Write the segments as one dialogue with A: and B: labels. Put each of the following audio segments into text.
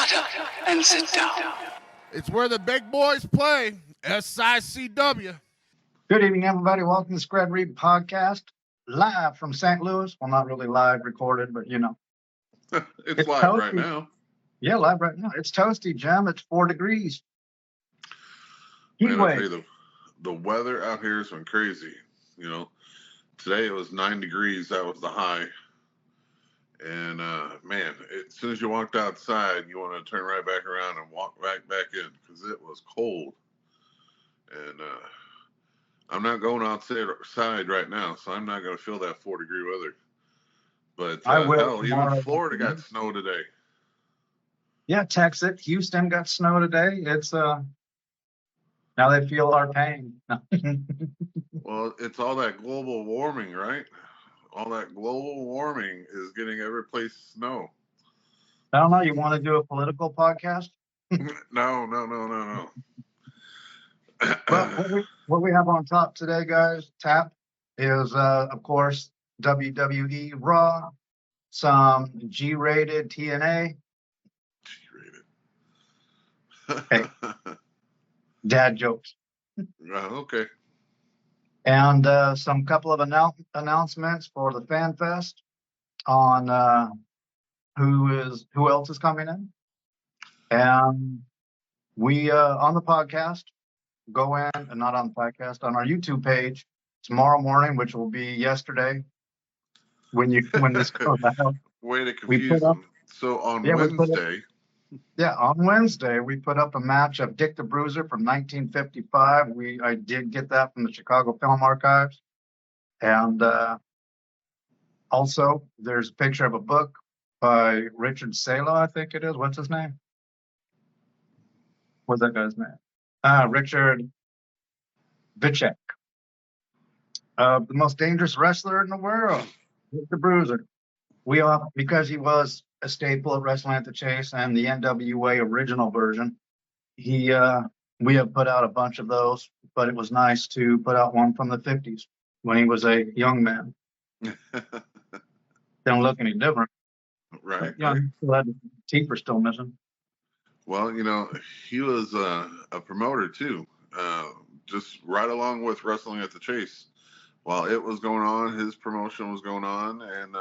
A: Shut up and sit down.
B: It's where the big boys play. SICW.
C: Good evening, everybody. Welcome to the Spread Read podcast, live from St. Louis. Well, not really live recorded, but you know.
D: it's live toasty. Right now.
C: Yeah, live right now. It's toasty, Jim. It's 4 degrees.
D: Man, I tell you, the weather out here has been crazy. You know, today it was 9 degrees. That was the high. And, man, as soon as you walked outside, you want to turn right back around and walk right back in because it was cold. And I'm not going outside right now, so I'm not going to feel that 4-degree weather. But, hell, even Florida got snow today.
C: Yeah, Texas, Houston got snow today. It's, now they feel our pain.
D: Well, it's all that global warming, right? All that global warming is getting every place snow.
C: I don't know. You want to do a political podcast?
D: No.
C: Well, what we have on top today, guys, is, of course, WWE Raw, some G-rated TNA.
D: G-rated.
C: Hey, dad jokes.
D: Okay.
C: And some couple of announcements for the Fan Fest on who else is coming in. And we on the podcast go in, and not on the podcast, on our YouTube page tomorrow morning, which will be yesterday when this goes out.
D: Way to confuse them. So on Wednesday.
C: On Wednesday, we put up a match of Dick the Bruiser from 1955. I did get that from the Chicago Film Archives. And also, there's a picture of a book by Richard Salo, I think it is. What's his name? What's that guy's name? Richard Vichek. The most dangerous wrestler in the world, Dick the Bruiser. Because he was a staple of Wrestling at the Chase and the NWA original version, we have put out a bunch of those, but it was nice to put out one from the 50s when he was a young man. Don't look any different.
D: Right.
C: Teeth are still missing.
D: Well, you know, he was a promoter too, just right along with Wrestling at the Chase. While it was going on, his promotion was going on, and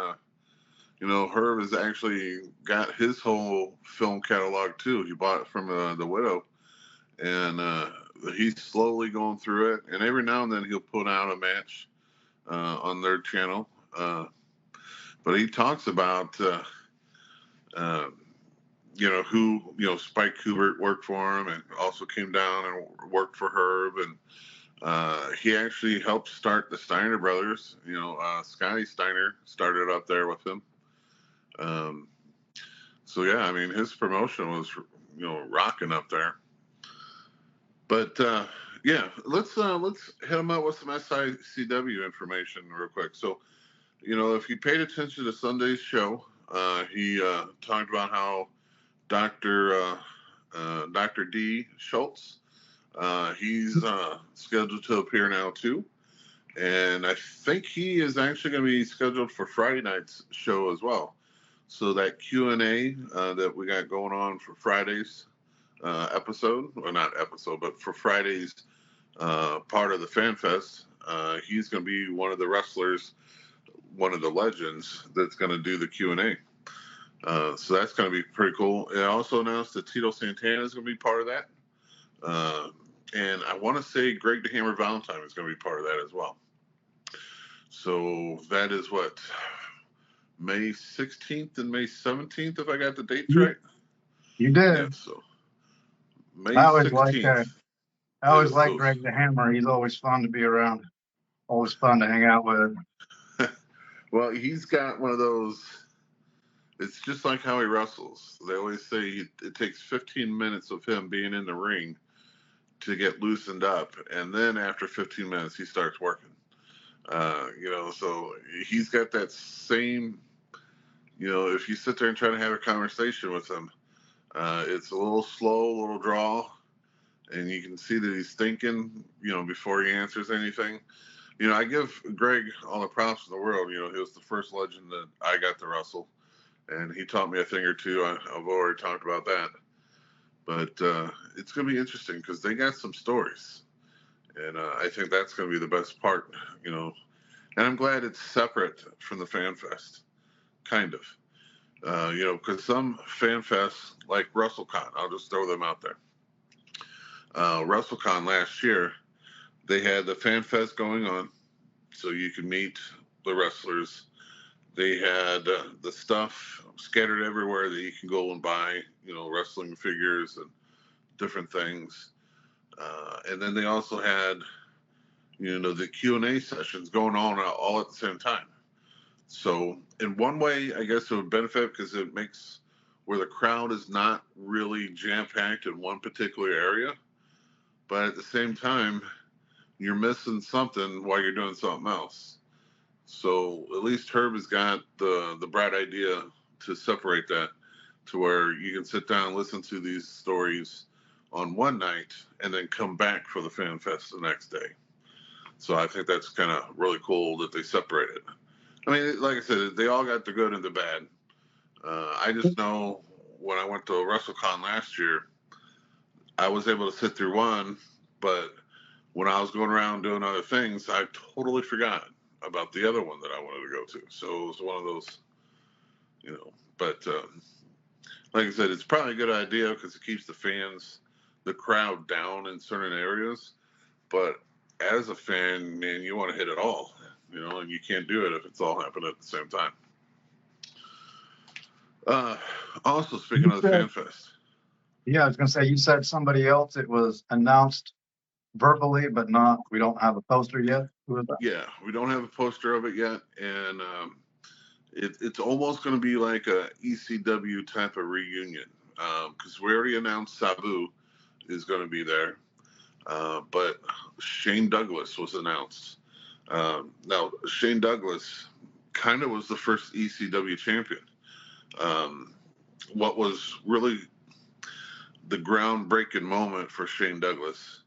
D: you know, Herb has actually got his whole film catalog too. He bought it from the Widow, and he's slowly going through it. And every now and then he'll put out a match on their channel. But he talks about, you know, who, you know, Spike Kubert worked for him and also came down and worked for Herb. And he actually helped start the Steiner brothers. You know, Scotty Steiner started up there with him. So yeah, I mean, his promotion was, you know, rocking up there. But yeah, let's hit him out with some SICW information real quick. So, you know, if you paid attention to Sunday's show, he talked about how Dr. D. Schultz, he's scheduled to appear now too. And I think he is actually going to be scheduled for Friday night's show as well. So that Q&A that we got going on for Friday's episode, or not episode, but for Friday's part of the Fan Fest, he's going to be one of the wrestlers, one of the legends that's going to do the Q&A. So that's going to be pretty cool. It also announced that Tito Santana is going to be part of that. And I want to say Greg the Hammer Valentine is going to be part of that as well. So that is what, May 16th and May 17th, if I got the dates right?
C: You did.
D: Yeah, so May 16th.
C: I always like Greg the Hammer. He's always fun to be around. Always fun to hang out with.
D: Well, he's got one of those, it's just like how he wrestles. They always say it takes 15 minutes of him being in the ring to get loosened up. And then after 15 minutes, he starts working. You know, so he's got that same, you know, if you sit there and try to have a conversation with him, it's a little slow, a little drawl, and you can see that he's thinking, you know, before he answers anything. You know, I give Greg all the props in the world. You know, he was the first legend that I got to wrestle. and he taught me a thing or two. I've already talked about that, but it's going to be interesting because they got some stories, and I think that's going to be the best part, you know. And I'm glad it's separate from the Fan Fest, kind of. You know, because some fan fests like WrestleCon, I'll just throw them out there. WrestleCon last year, they had the fan fest going on, so you could meet the wrestlers. They had the stuff scattered everywhere that you can go and buy, you know, wrestling figures and different things. And then they also had, you know, the Q&A sessions going on all at the same time. So in one way, I guess it would benefit because it makes where the crowd is not really jam-packed in one particular area. But at the same time, you're missing something while you're doing something else. So at least Herb has got the bright idea to separate that to where you can sit down and listen to these stories on one night and then come back for the Fan Fest the next day. So I think that's kind of really cool that they separate it. I mean, like I said, they all got the good and the bad. I just know when I went to WrestleCon last year, I was able to sit through one, but when I was going around doing other things, I totally forgot about the other one that I wanted to go to. So it was one of those, you know. But like I said, it's probably a good idea because it keeps the crowd down in certain areas. But as a fan, man, you want to hit it all, you know, and you can't do it if it's all happening at the same time. Also, speaking of the Fan Fest.
C: Yeah, I was going to say, you said somebody else, it was announced verbally, but not, we don't have a poster yet. Who is that?
D: Yeah, we don't have a poster of it yet. And it's almost going to be like a ECW type of reunion because we already announced Sabu is going to be there. But Shane Douglas was announced. Now, Shane Douglas kind of was the first ECW champion. What was really the groundbreaking moment for Shane Douglas,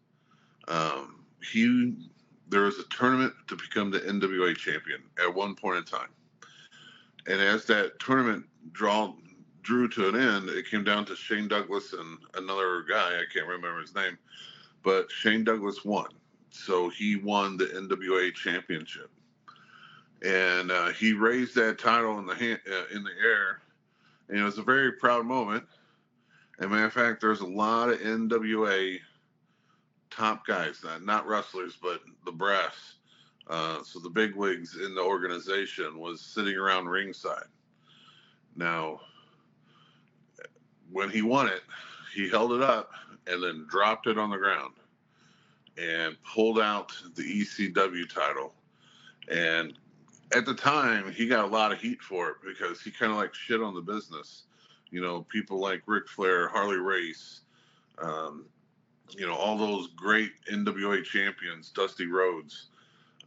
D: there was a tournament to become the NWA champion at one point in time. And as that tournament drew to an end, it came down to Shane Douglas and another guy, I can't remember his name, but Shane Douglas won. So he won the NWA championship. And he raised that title in the air, and it was a very proud moment. As a matter of fact, there's a lot of NWA top guys, not wrestlers, but the brass. So the bigwigs in the organization was sitting around ringside. Now, when he won it, he held it up and then dropped it on the ground and pulled out the ECW title. And at the time, he got a lot of heat for it because he kind of like shit on the business. You know, people like Ric Flair, Harley Race, you know, all those great NWA champions, Dusty Rhodes.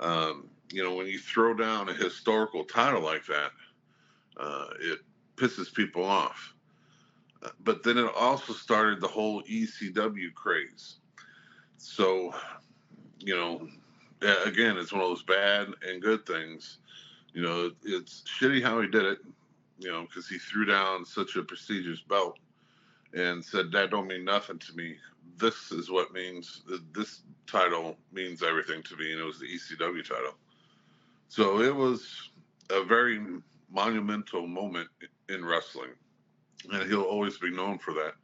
D: You know, when you throw down a historical title like that, it pisses people off. But then it also started the whole ECW craze. So, you know, again, it's one of those bad and good things. You know, it's shitty how he did it, you know, because he threw down such a prestigious belt and said, that don't mean nothing to me. This is what means, this title means everything to me. And it was the ECW title. So it was a very monumental moment in wrestling. And he'll always be known for that.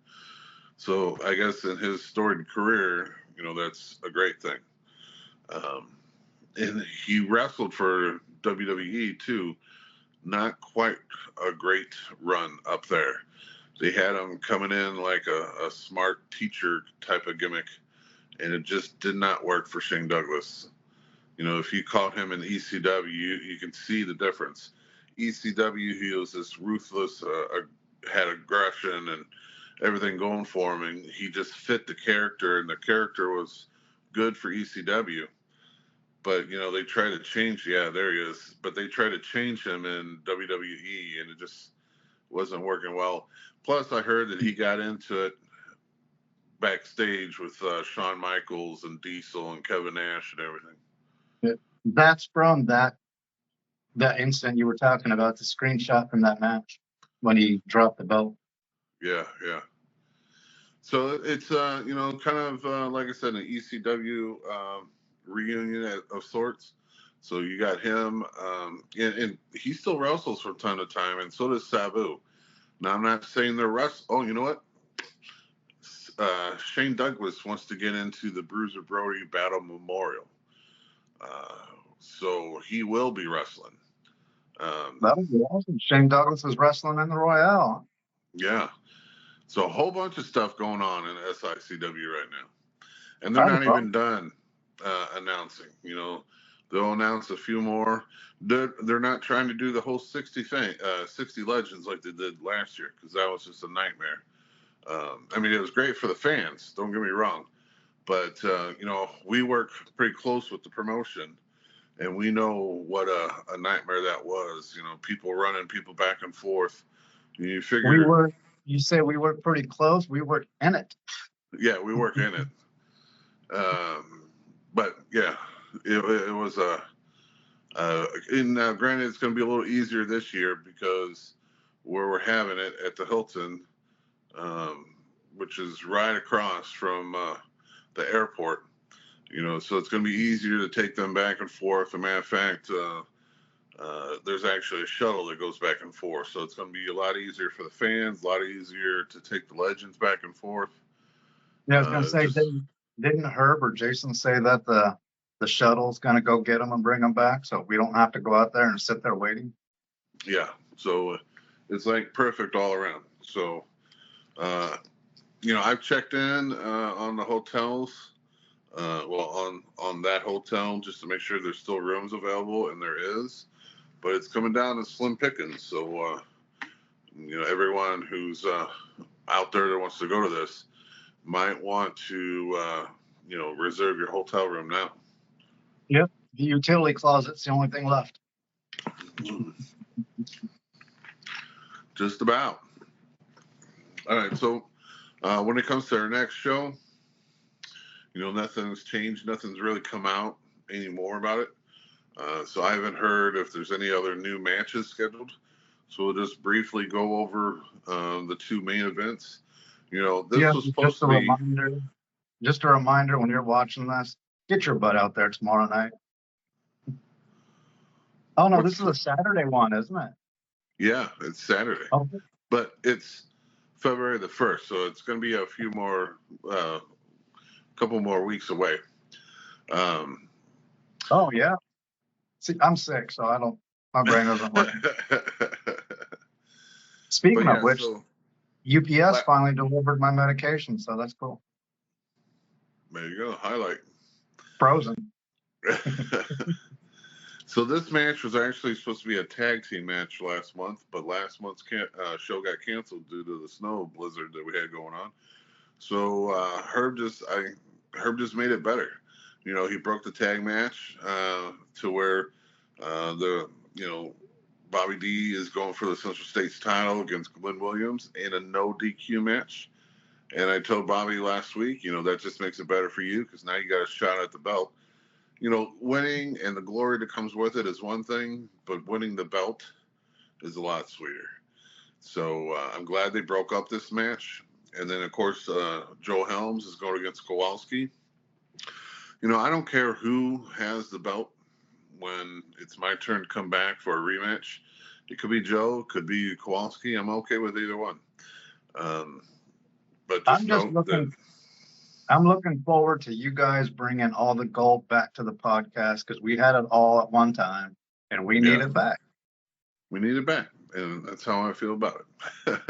D: So I guess in his storied career, you know, that's a great thing. And he wrestled for WWE too. Not quite a great run up there. They had him coming in like a smart teacher type of gimmick, and it just did not work for Shane Douglas. You know, if you caught him in ECW, you can see the difference. ECW, he was this ruthless, had aggression and everything going for him, and he just fit the character, and the character was good for ECW. But, you know, they try to change, there he is, but they try to change him in WWE, and it just wasn't working well. Plus, I heard that he got into it backstage with Shawn Michaels and Diesel and Kevin Nash and everything.
C: That's from that incident you were talking about, the screenshot from that match. when he dropped the belt.
D: Yeah. So it's kind of like I said, an ECW reunion of sorts. So you got him, and he still wrestles from time to time, and so does Sabu. Now I'm not saying they're Oh, you know what? Shane Douglas wants to get into the Bruiser Brody Battle Memorial, so he will be wrestling.
C: That would be awesome. Shane Douglas is wrestling in the Royale.
D: Yeah. So a whole bunch of stuff going on in SICW right now, and they're not even done announcing. They'll announce a few more. They're not trying to do the whole 60 legends like they did last year, because that was just a nightmare. It was great for the fans. Don't get me wrong, but we work pretty close with the promotion, and we know what a nightmare that was. People running people back and forth. You figure
C: You say we work pretty close. We work in it.
D: Yeah, we work in it. But yeah, it was granted, it's going to be a little easier this year because where we're having it at the Hilton, which is right across from the airport. So it's going to be easier to take them back and forth. As a matter of fact, there's actually a shuttle that goes back and forth, so it's going to be a lot easier for the fans, a lot easier to take the legends back and forth.
C: Yeah, I was going to say, didn't Herb or Jason say that the shuttle's going to go get them and bring them back, so we don't have to go out there and sit there waiting?
D: Yeah, so it's like perfect all around. So, I've checked in on the hotels, on that hotel, just to make sure there's still rooms available, and there is. But it's coming down to slim pickings. So, everyone who's out there that wants to go to this might want to, reserve your hotel room now.
C: Yep. The utility closet's the only thing left.
D: Just about. All right. So, when it comes to our next show, nothing's changed. Nothing's really come out anymore about it. So I haven't heard if there's any other new matches scheduled. So we'll just briefly go over the two main events. This was supposed to be.
C: Just a reminder, when you're watching this, get your butt out there tomorrow night. Oh, no, this is a Saturday one, isn't it?
D: Yeah, it's Saturday.
C: Okay.
D: But it's February the 1st, so it's going to be a few more, couple more weeks away.
C: Oh, yeah. See, I'm sick, so my brain doesn't work. Speaking of which, UPS finally delivered my medication, so that's cool.
D: There you go. Highlight.
C: Frozen.
D: So this match was actually supposed to be a tag team match last month, but last month's show got canceled due to the snow blizzard that we had going on. So Herb just made it better. He broke the tag match to where Bobby D is going for the Central States title against Glenn Williams in a no DQ match. And I told Bobby last week, that just makes it better for you because now you got a shot at the belt. Winning and the glory that comes with it is one thing, but winning the belt is a lot sweeter. So I'm glad they broke up this match. And then, of course, Joe Helms is going against Kowalski. I don't care who has the belt when it's my turn to come back for a rematch. It could be Joe, could be Kowalski. I'm okay with either one. But
C: I'm looking forward to you guys bringing all the gold back to the podcast because we had it all at one time and we need it back.
D: We need it back, and that's how I feel about it.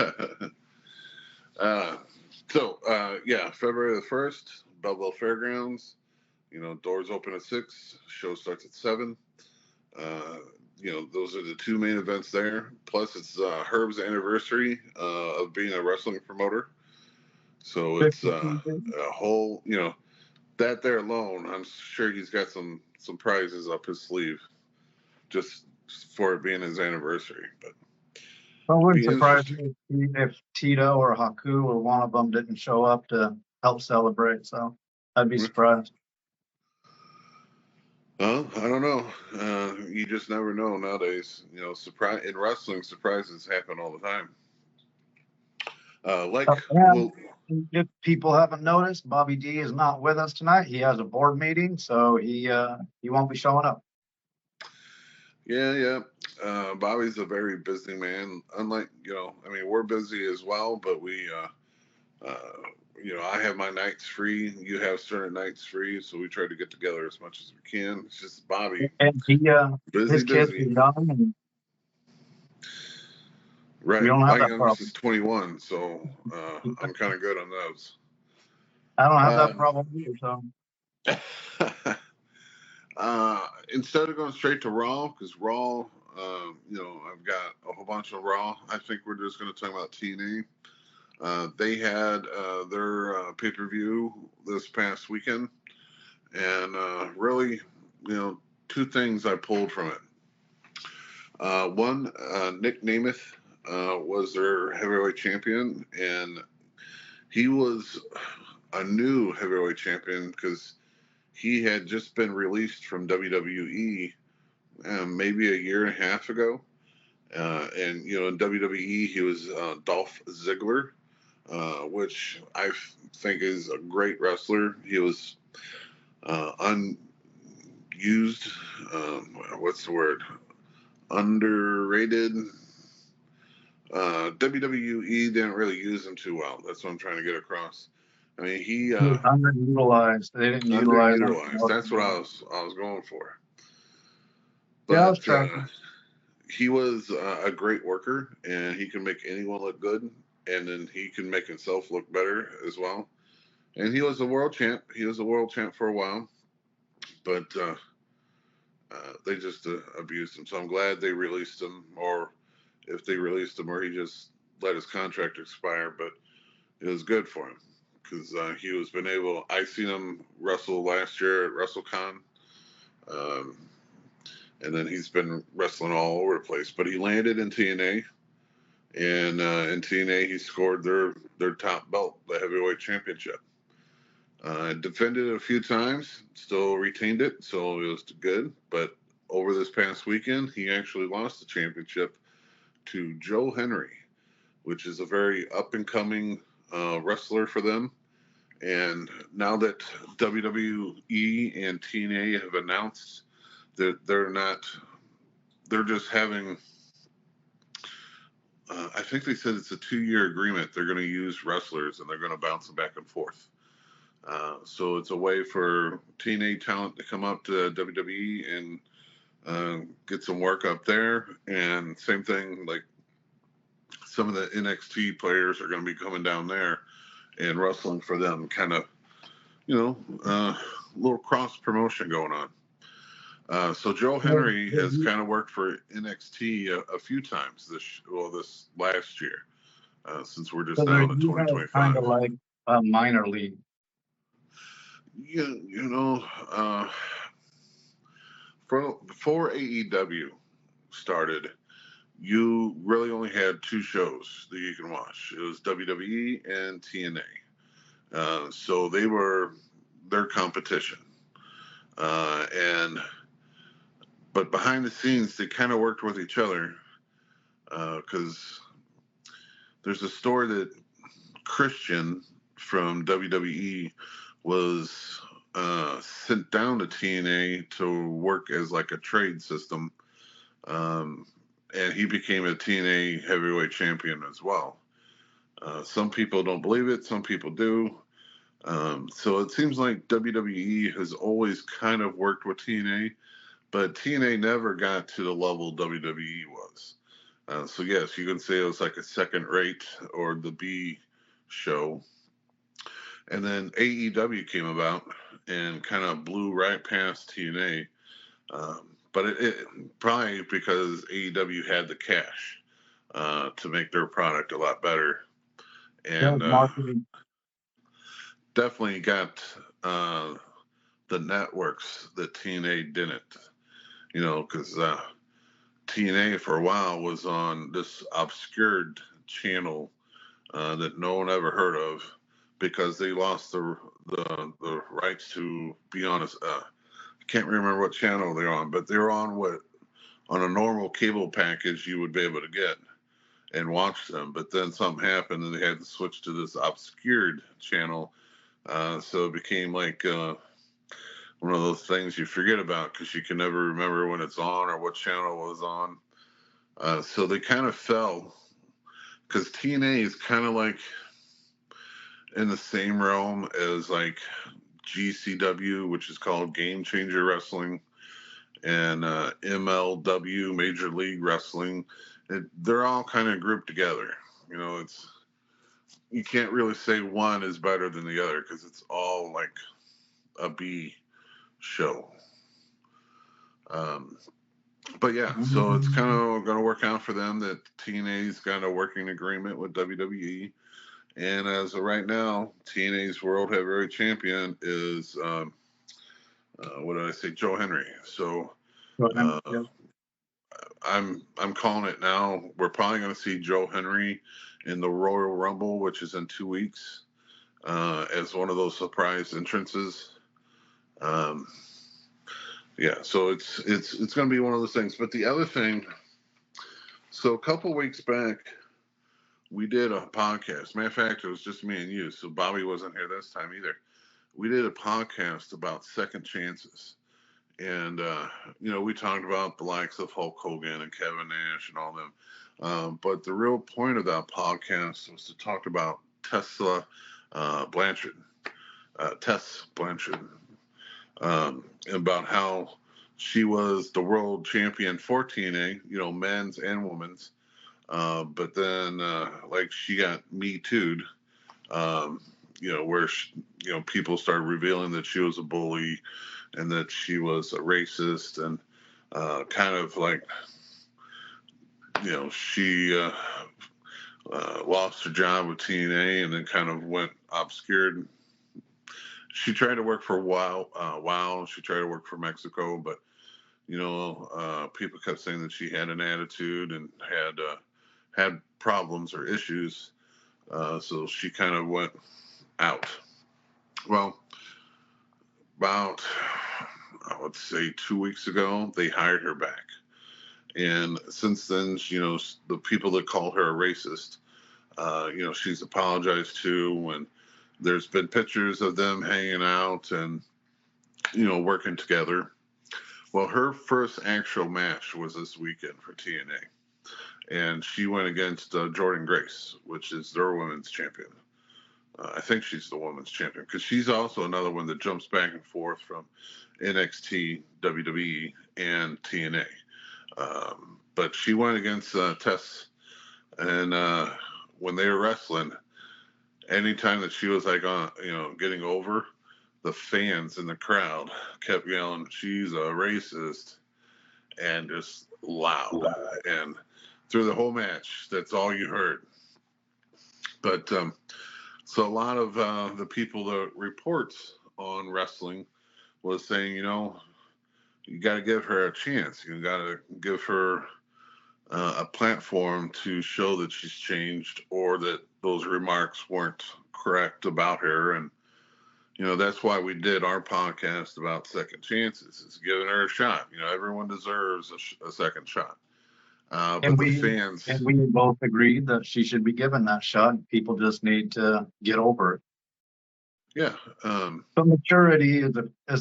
D: February the 1st, Belleville Fairgrounds. Doors open at 6. Show starts at 7. Those are the two main events there. Plus, it's Herb's anniversary of being a wrestling promoter. So it's a whole, that there alone, I'm sure he's got some prizes up his sleeve just for it being his anniversary. But
C: I wouldn't surprise me if Tito or Haku or one of them didn't show up to help celebrate. So I'd be surprised.
D: Well, I don't know. You just never know nowadays. In wrestling, surprises happen all the time.
C: And if people haven't noticed, Bobby D is not with us tonight. He has a board meeting, so he won't be showing up.
D: Yeah. Bobby's a very busy man. Unlike, we're busy as well, but we, I have my nights free. You have certain nights free, so we try to get together as much as we can. It's just Bobby,
C: And his kids are young, and
D: right.
C: we don't have
D: My
C: that
D: youngest
C: problem.
D: is 21, so I'm kind of good on those.
C: I don't have that problem either. So
D: instead of going straight to Raw, because Raw, I've got a whole bunch of Raw. I think we're just going to talk about TNA. They had their pay-per-view this past weekend, and really, two things I pulled from it. One, Nick Nemeth was their heavyweight champion, and he was a new heavyweight champion because he had just been released from WWE maybe a year and a half ago. And, in WWE, he was Dolph Ziggler, which I think is a great wrestler. He was unused, what's the word? Underrated. WWE didn't really use him too well. That's what I'm trying to get across. I mean, he
C: was underutilized. They didn't utilize him.
D: underutilized. That's what I was going for. But
C: Yeah, I was tracking.
D: he was a great worker, and he can make anyone look good, and then he can make himself look better as well. And he was a world champ. He was a world champ for a while, but they just abused him. So I'm glad they released him, or if they released him, or he just let his contract expire. But it was good for him because he was been able. I seen him wrestle last year at WrestleCon, and then he's been wrestling all over the place. But he landed in TNA, and in TNA he scored their top belt, the heavyweight championship. Defended it a few times, still retained it, so it was good. But over this past weekend, he actually lost the championship to Joe Henry, which is a very up-and-coming wrestler for them. And now that WWE and TNA have announced that they're just having, I think they said it's a 2-year agreement. They're going to use wrestlers, and they're going to bounce them back and forth. So it's a way for TNA talent to come up to WWE and get some work up there. And same thing, like some of the NXT players are going to be coming down there and wrestling for them, kind of, little cross promotion going on. So Joe Henry has kind of worked for NXT a few times this last year, since we're just now in 2025.
C: Kind of like a minor league.
D: Before AEW started, you really only had two shows that you can watch. It was WWE and TNA. So they were their competition. But behind the scenes, they kind of worked with each other, because there's a story that Christian from WWE was sent down to TNA to work as like a trade system, and he became a TNA heavyweight champion as well. Some people don't believe it, some people do. So it seems like WWE has always kind of worked with TNA, but TNA never got to the level WWE was. So yes, you can say it was like a second rate or the B show. And then AEW came about and kind of blew right past TNA. But it probably because AEW had the cash to make their product a lot better. And definitely got the networks that TNA didn't. Because TNA for a while was on this obscured channel that no one ever heard of, because they lost the rights to be on I can't remember what channel they're on, but they're on a normal cable package you would be able to get, and watch them. But then something happened, and they had to switch to this obscured channel. So it became like one of those things you forget about because you can never remember when it's on or what channel it was on. So they kind of fell because TNA is kind of like in the same realm as like GCW, which is called Game Changer Wrestling, and MLW, Major League Wrestling. They're all kind of grouped together. You know, you can't really say one is better than the other because it's all like a B show. But yeah, so it's kind of going to work out for them that TNA's got a working agreement with WWE. And as of right now, TNA's World Heavyweight Champion is, what did I say, Joe Henry. So I'm calling it now. We're probably going to see Joe Henry in the Royal Rumble, which is in 2 weeks, as one of those surprise entrances. Yeah, so it's going to be one of those things. But the other thing, so a couple weeks back, we did a podcast. Matter of fact, it was just me and you, so Bobby wasn't here this time either. We did a podcast about second chances. And, you know, we talked about the likes of Hulk Hogan and Kevin Nash and all them. But the real point of that podcast was to talk about Tess Blanchard, about how she was the world champion for TNA, you know, men's and women's. But then, like, she got Me Too'd, you know, where, you know, people started revealing that she was a bully and that she was a racist and kind of like, you know, she lost her job with TNA and then kind of went obscured. She tried to work for WOW. She tried to work for Mexico, but, you know, people kept saying that she had an attitude and had problems or issues. So she kind of went out. Well, about, I would say 2 weeks ago, they hired her back. And since then, you know, the people that called her a racist, you know, she's apologized to, and there's been pictures of them hanging out and, you know, working together. Well, her first actual match was this weekend for TNA. And she went against Jordynne Grace, which is their women's champion. I think she's the women's champion because she's also another one that jumps back and forth from NXT, WWE, and TNA. But she went against Tess, and when they were wrestling, anytime that she was like on, you know, getting over, the fans in the crowd kept yelling, "She's a racist," and just loud. And through the whole match, that's all you heard. But so a lot of the people that reports on wrestling was saying, you know, you got to give her a chance. You got to give her a platform to show that she's changed or that those remarks weren't correct about her. And, you know, that's why we did our podcast about second chances, is giving her a shot. You know, everyone deserves a second shot. But the fans.
C: And we both agreed that she should be given that shot. People just need to get over it.
D: Yeah.
C: But maturity is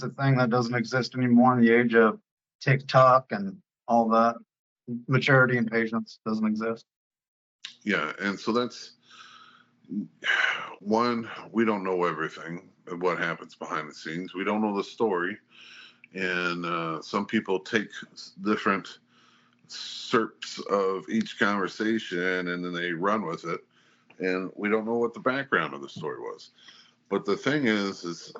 C: a thing that doesn't exist anymore in the age of TikTok and all that. Maturity and patience doesn't exist.
D: Yeah, and so that's one. We don't know everything of what happens behind the scenes. We don't know the story, and some people take different SERPs of each conversation and then they run with it, and we don't know what the background of the story was. But the thing is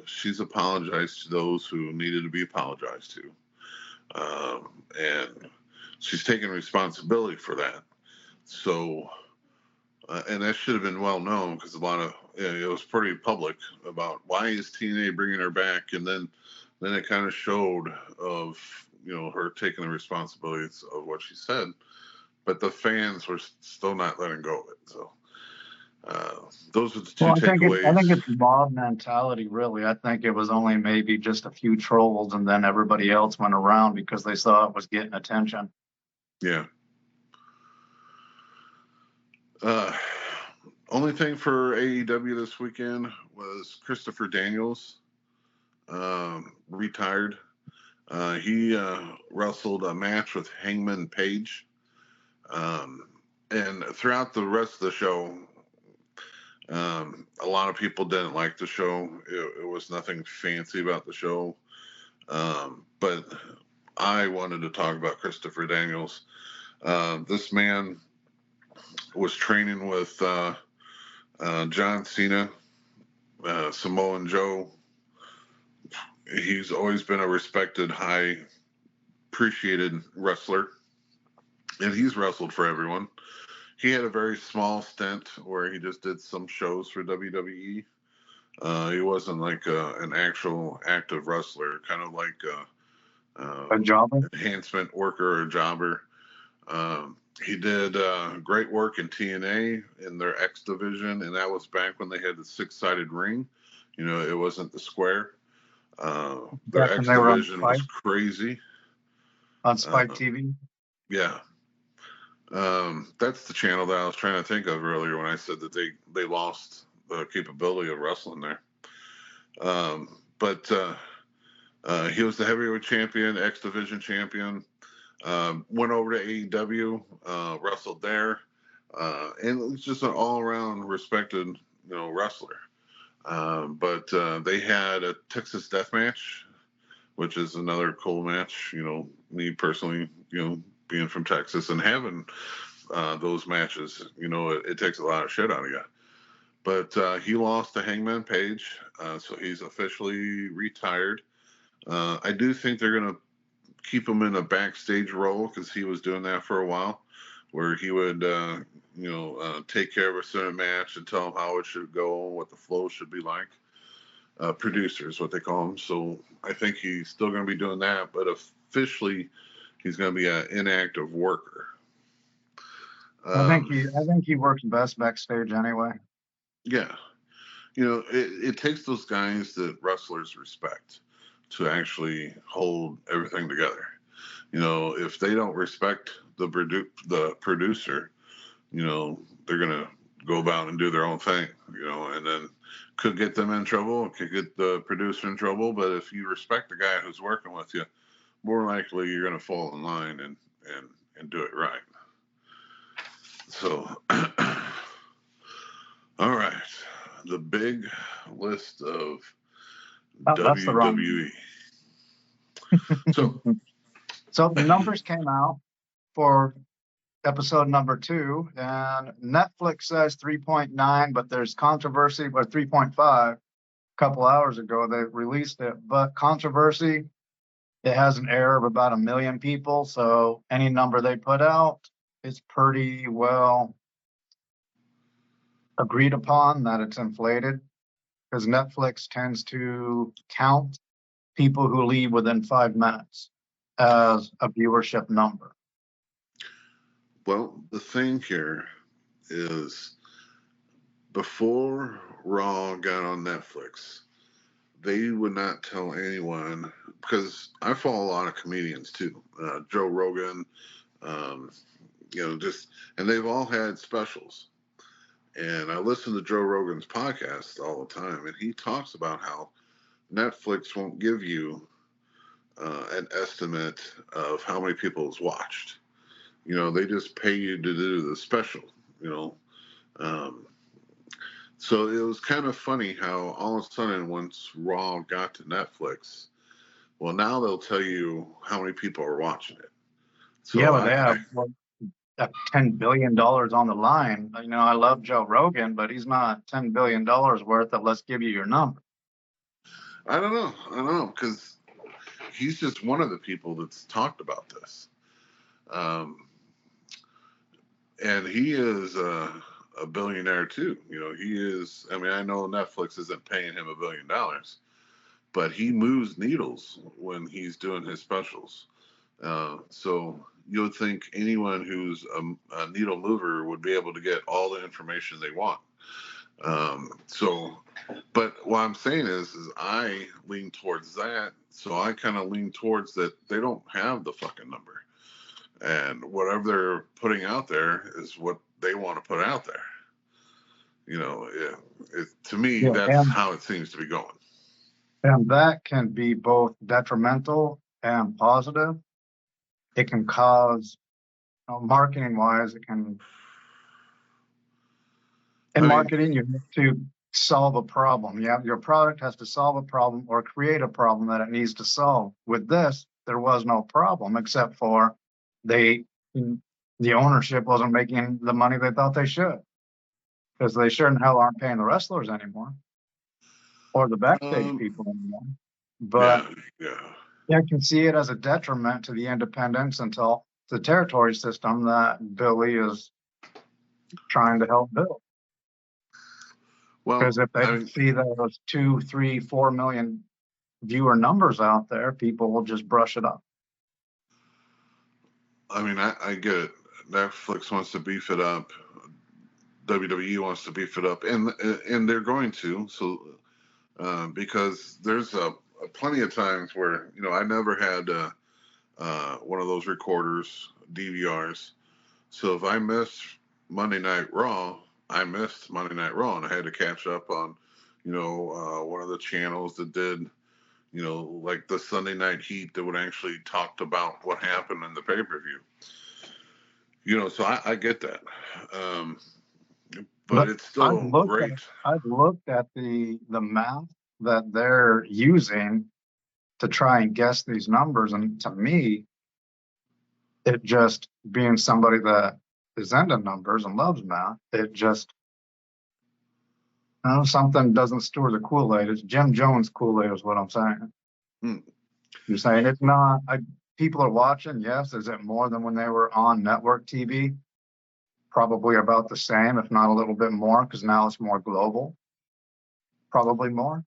D: she's apologized to those who needed to be apologized to, and she's taken responsibility for that. So, and that should have been well known because it was pretty public about why is TNA bringing her back, and then it kind of showed of, you know, her taking the responsibilities of what she said, but the fans were still not letting go of it. So those are the two takeaways.
C: I think it's mob mentality, really. I think it was only maybe just a few trolls, and then everybody else went around because they saw it was getting attention.
D: Yeah. Uh, only thing for AEW this weekend was Christopher Daniels retired. He wrestled a match with Hangman Page. And throughout the rest of the show, a lot of people didn't like the show. It was nothing fancy about the show. But I wanted to talk about Christopher Daniels. This man was training with John Cena, Samoan Joe. He's always been a respected, high, appreciated wrestler, and he's wrestled for everyone. He had a very small stint where he just did some shows for WWE. He wasn't like an actual active wrestler, kind of like
C: A jobber?
D: enhancement worker or jobber. He did great work in TNA in their X division, and that was back when they had the 6-sided ring. You know, it wasn't the square. Their
C: Back when
D: X
C: they were on
D: division was
C: Spike,
D: crazy.
C: on Spike TV.
D: Yeah. That's the channel that I was trying to think of earlier when I said that they lost the capability of wrestling there. But he was the heavyweight champion, X Division champion. Went over to AEW, wrestled there, and it's just an all-around respected, wrestler. But they had a Texas Death Match, which is another cool match. Me personally, being from Texas and having those matches, it takes a lot of shit out of you. But he lost to Hangman Page, so he's officially retired. I do think they're going to keep him in a backstage role because he was doing that for a while, where he would, take care of a certain match and tell them how it should go, what the flow should be like. Producers, what they call them. So I think he's still going to be doing that, but officially he's going to be an inactive worker.
C: I think he works best backstage anyway.
D: Yeah. It takes those guys that wrestlers respect to actually hold everything together. If they don't respect the producer, they're going to go about and do their own thing, and then could get them in trouble, could get the producer in trouble. But if you respect the guy who's working with you, more likely you're going to fall in line and do it right. So, all right. The big list of
C: That's the wrong.
D: WWE. So
C: the numbers came out for episode number 2, and Netflix says 3.9, but there's controversy, or 3.5. A couple hours ago they released it, but controversy, it has an error of about 1 million people, so any number they put out is pretty well agreed upon that it's inflated, because Netflix tends to count people who leave within 5 minutes as a viewership number.
D: Well, the thing here is before Raw got on Netflix, they would not tell anyone, because I follow a lot of comedians too, Joe Rogan, and they've all had specials. And I listen to Joe Rogan's podcast all the time, and he talks about how Netflix won't give you an estimate of how many people has watched. They just pay you to do the special, So it was kind of funny how all of a sudden once Raw got to Netflix, well, now they'll tell you how many people are watching it. So
C: yeah, but they have $10 billion on the line. I love Joe Rogan, but he's not $10 billion worth of let's give you your number.
D: I don't know, because he's just one of the people that's talked about this. And he is a billionaire too. He is. I mean, I know Netflix isn't paying him $1 billion, but he moves needles when he's doing his specials. So you would think anyone who's a needle mover would be able to get all the information they want. But what I'm saying is I lean towards that. So I kind of lean towards that they don't have the fucking number. And whatever they're putting out there is what they want to put out there. You know, to me,
C: Yeah,
D: that's how it seems to be going.
C: and that can be both detrimental and positive. It can cause, marketing wise, it can, in marketing, you have to solve a problem. Your product has to solve a problem or create a problem that it needs to solve. With this, there was no problem except for the ownership wasn't making the money they thought they should, because they sure in hell aren't paying the wrestlers anymore or the backstage people anymore. But I can see it as a detriment to the independents until the territory system that Billy is trying to help build.
D: Well,
C: because if they see those 2, 3, 4 million viewer numbers out there, people will just brush it up.
D: I mean, I get it. Netflix wants to beef it up. WWE wants to beef it up, and they're going to. So because there's plenty of times where I never had one of those recorders, DVRs. So if I missed Monday Night Raw, I missed Monday Night Raw, and I had to catch up on one of the channels that did like the Sunday Night Heat that would actually talked about what happened in the pay-per-view. So I get that. But it's still great.
C: I've looked at the math that they're using to try and guess these numbers, and to me, it just, being somebody that is into numbers and loves math, it just, something doesn't store the Kool-Aid. It's Jim Jones Kool-Aid is what I'm saying. You're saying it's not. People are watching, yes. Is it more than when they were on network TV? Probably about the same, if not a little bit more, because now it's more global. Probably more.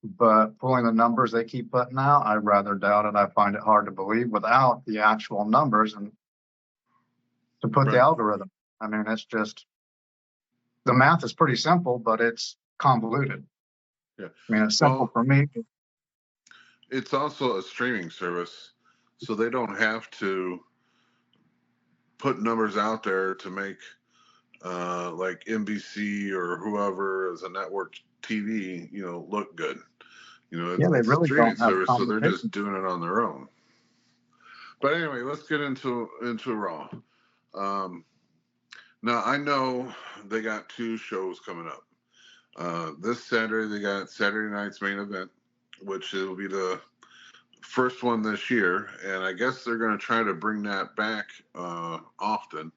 C: But pulling the numbers they keep putting out, I rather doubt it. I find it hard to believe without the actual numbers and to put the algorithm. I mean, it's just, the math is pretty simple, but it's convoluted.
D: Yeah.
C: I mean, it's simple for me.
D: It's also a streaming service, so they don't have to put numbers out there to make like NBC or whoever as a network TV, look good.
C: They really
D: it's a streaming
C: don't have
D: service, so they're just doing it on their own. But anyway, let's get into Raw. Now I know they got 2 shows coming up. This Saturday they got Saturday night's main event, which will be the first one this year, and I guess they're going to try to bring that back often.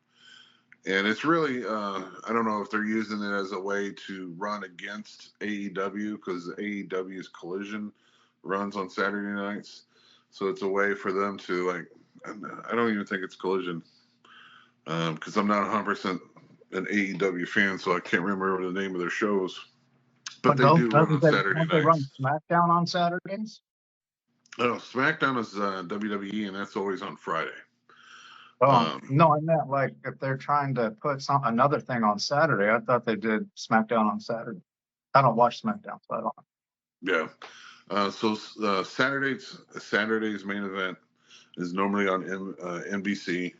D: And it's really, I don't know if they're using it as a way to run against AEW, because AEW's Collision runs on Saturday nights. So it's a way for them to, like, I don't even think it's Collision, because I'm not 100% an AEW fan, so I can't remember the name of their shows. But they do run on Saturday nights.
C: They run SmackDown on Saturdays?
D: No, SmackDown is WWE, and that's always on Friday.
C: No, I meant like if they're trying to put another thing on Saturday. I thought they did SmackDown on Saturday. I don't watch SmackDown, so I don't.
D: Yeah. So Saturday's main event is normally on NBC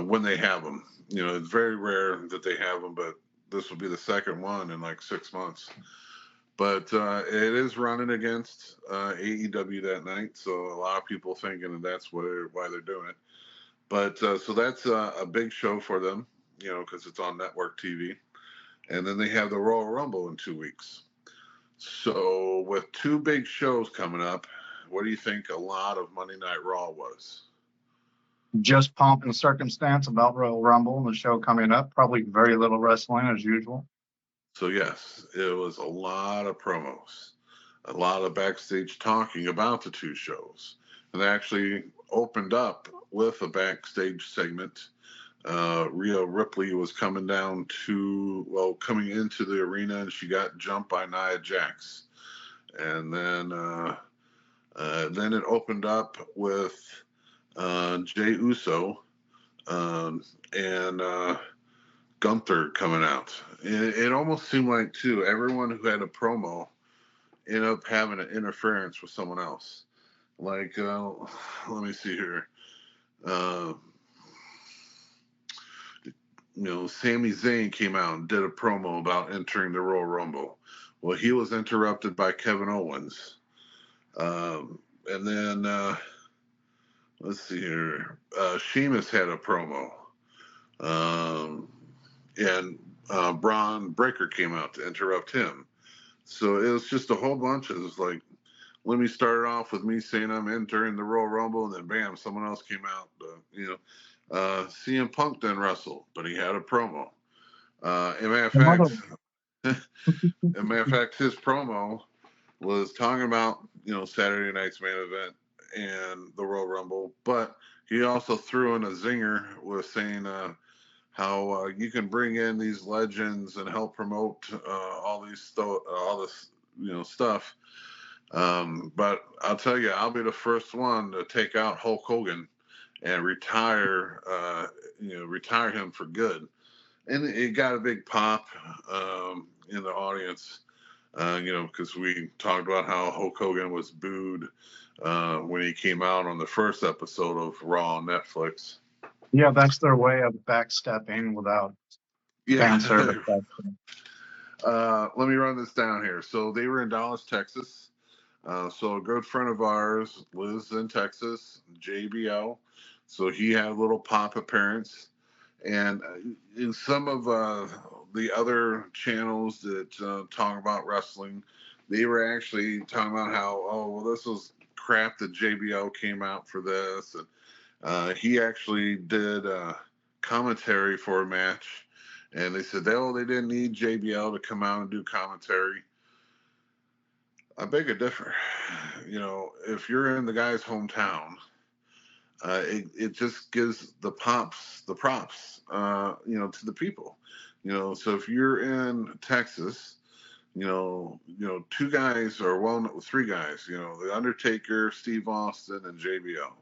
D: when they have them. It's very rare that they have them, but this will be the second one in like 6 months. But it is running against AEW that night, so a lot of people thinking that's why they're doing it. But so that's a big show for them, because it's on network TV. And then they have the Royal Rumble in 2 weeks. So with 2 big shows coming up, what do you think a lot of Monday Night Raw was?
C: Just pomp and circumstance about Royal Rumble and the show coming up. Probably very little wrestling as usual.
D: So yes, it was a lot of promos, a lot of backstage talking about the 2 shows. And they actually opened up with a backstage segment. Rhea Ripley was coming into the arena, and she got jumped by Nia Jax. And then it opened up with Jey Uso and Gunther coming out. It almost seemed like, too, everyone who had a promo ended up having an interference with someone else. Like, let me see here. Sami Zayn came out and did a promo about entering the Royal Rumble. Well, he was interrupted by Kevin Owens. And then, let's see here. Sheamus had a promo. And Braun Breaker came out to interrupt him. So it was just a whole bunch of, it was like, let me start it off with me saying I'm entering the Royal Rumble, and then bam, someone else came out. CM Punk didn't wrestle, but he had a promo. As a matter of fact, his promo was talking about Saturday night's main event and the Royal Rumble, but he also threw in a zinger with saying how you can bring in these legends and help promote all this stuff. But I'll tell you, I'll be the first one to take out Hulk Hogan and retire him for good. And it got a big pop in the audience, because we talked about how Hulk Hogan was booed when he came out on the first episode of Raw on Netflix.
C: Yeah, that's their way of backstepping without fan service.
D: Let me run this down here. So they were in Dallas, Texas. So a good friend of ours lives in Texas, JBL. So he had a little pop appearance. And in some of the other channels that talk about wrestling, they were actually talking about how, this was crap that JBL came out for this. And he actually did commentary for a match. And they said, they didn't need JBL to come out and do commentary. I beg to differ. If you're in the guy's hometown, it just gives the props, to the people. So if you're in Texas, two guys or three guys, The Undertaker, Steve Austin, and JBL.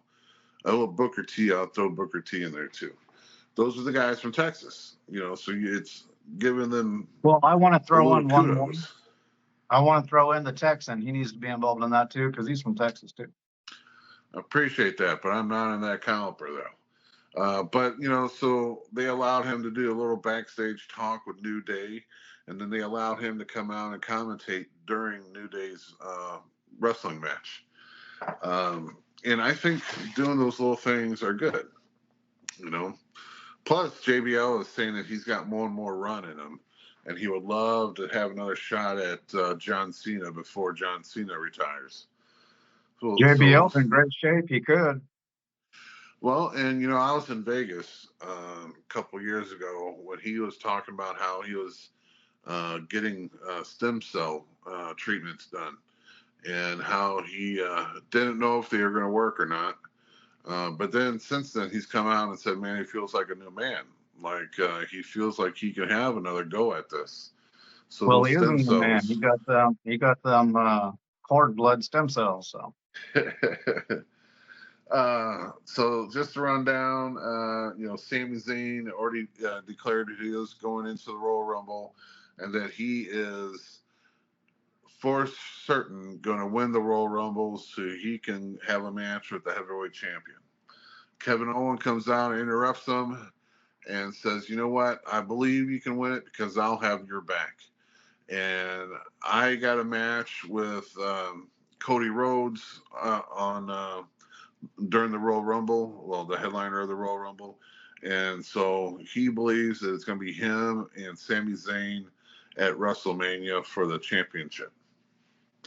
D: Booker T, I'll throw Booker T in there too. Those are the guys from Texas, so it's giving them.
C: Well, I want to throw in one more.
D: kudos.
C: I want to throw in the Texan. He needs to be involved in that too because he's from Texas too.
D: I appreciate that, but I'm not in that caliber though. But so they allowed him to do a little backstage talk with New Day, and then they allowed him to come out and commentate during New Day's wrestling match. And I think doing those little things are good. Plus JBL is saying that he's got more and more run in him, and he would love to have another shot at John Cena before John Cena retires.
C: JBL's in great shape. He could.
D: Well, and I was in Vegas a couple years ago when he was talking about how he was getting stem cell treatments done, and how he didn't know if they were going to work or not. But then since then, he's come out and said, man, he feels like a new man. Like he feels like he can have another go at this. So
C: well, he isn't a man. He got them cord blood stem cells. So.
D: So just to run down, Sami Zayn already declared that he was going into the Royal Rumble, and that he is for certain going to win the Royal Rumble so he can have a match with the heavyweight champion. Kevin Owens comes out and interrupts him and says, you know what? I believe you can win it because I'll have your back. And I got a match with Cody Rhodes during the Royal Rumble, the headliner of the Royal Rumble. And so he believes that it's going to be him and Sami Zayn at WrestleMania for the championship.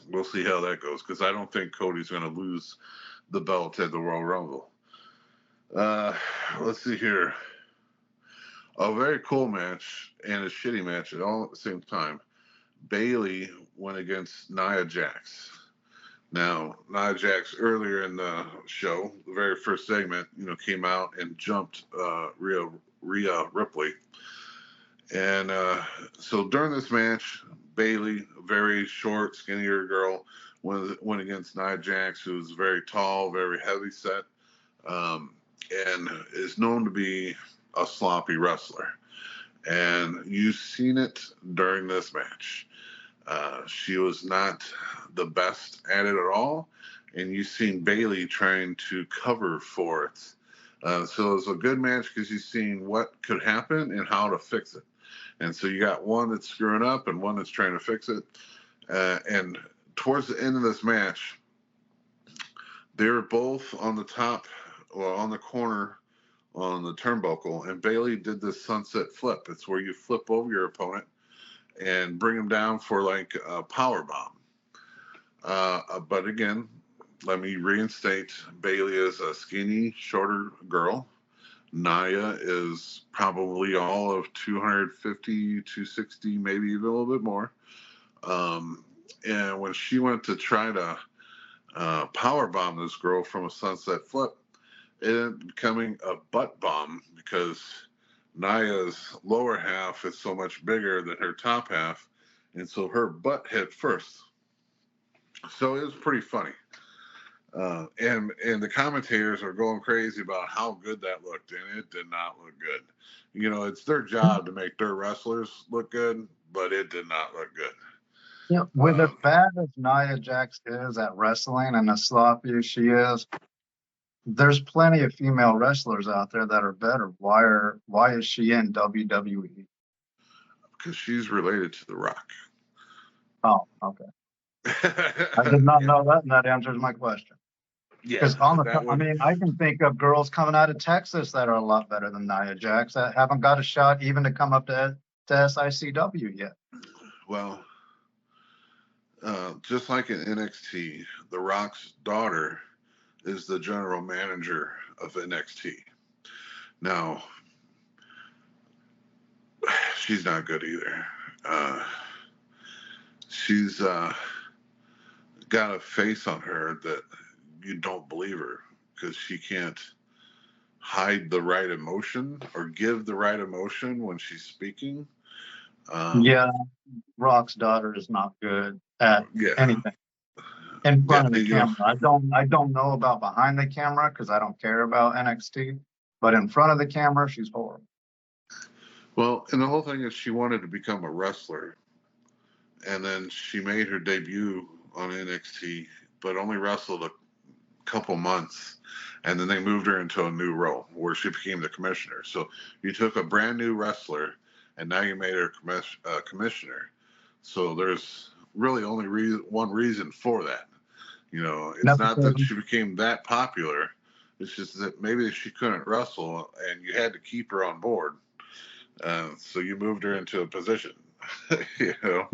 D: We'll see how that goes, because I don't think Cody's going to lose the belt at the Royal Rumble. Let's see here. A very cool match and a shitty match all at the same time. Bayley went against Nia Jax. Now, Nia Jax earlier in the show, the very first segment, came out and jumped Rhea Ripley. And so during this match, Bayley, a very short, skinnier girl, went against Nia Jax, who's very tall, very heavy set, and is known to be a sloppy wrestler. And you've seen it during this match. She was not the best at it at all, and you've seen Bayley trying to cover for it So it was a good match because you've seen what could happen and how to fix it. And so you got one that's screwing up and one that's trying to fix it. And towards the end of this match, they were both on the top, well, on the corner on the turnbuckle, and Bailey did this sunset flip. It's where you flip over your opponent and bring them down for like a power bomb. But again, let me reinstate, Bailey is a skinny, shorter girl. Nia is probably all of 250, 260, maybe even a little bit more. And when she went to try to power bomb this girl from a sunset flip, it ended up becoming a butt bomb because Nia's lower half is so much bigger than her top half, and so her butt hit first. So it was pretty funny. And the commentators are going crazy about how good that looked, and it did not look good. You know, it's their job to make their wrestlers look good, but it did not look good.
C: Yeah, with as bad as Nia Jax is at wrestling and as sloppy as she is, there's plenty of female wrestlers out there that are better. Why is she in WWE?
D: Because she's related to The Rock.
C: Oh, okay. I did not know that, and that answers my question.
D: Yeah,
C: Because I mean, I can think of girls coming out of Texas that are a lot better than Nia Jax that haven't got a shot even to come up to SICW yet.
D: Well, just like in NXT, The Rock's daughter is the general manager of NXT. Now, she's not good either. She's got a face on her that you don't believe her because she can't hide the right emotion or give the right emotion when she's speaking.
C: Yeah, Rock's daughter is not good at anything in front of the camera. I don't know about behind the camera because I don't care about NXT, but in front of the camera, she's horrible.
D: Well, and the whole thing is she wanted to become a wrestler, and then she made her debut on NXT, but only wrestled a couple months, and then they moved her into a new role where she became the commissioner. So you took a brand new wrestler, and now you made her commissioner. So there's really only one reason for that. You know, it's not that she became that popular. It's just that maybe she couldn't wrestle, and you had to keep her on board. So you moved her into a position. You know,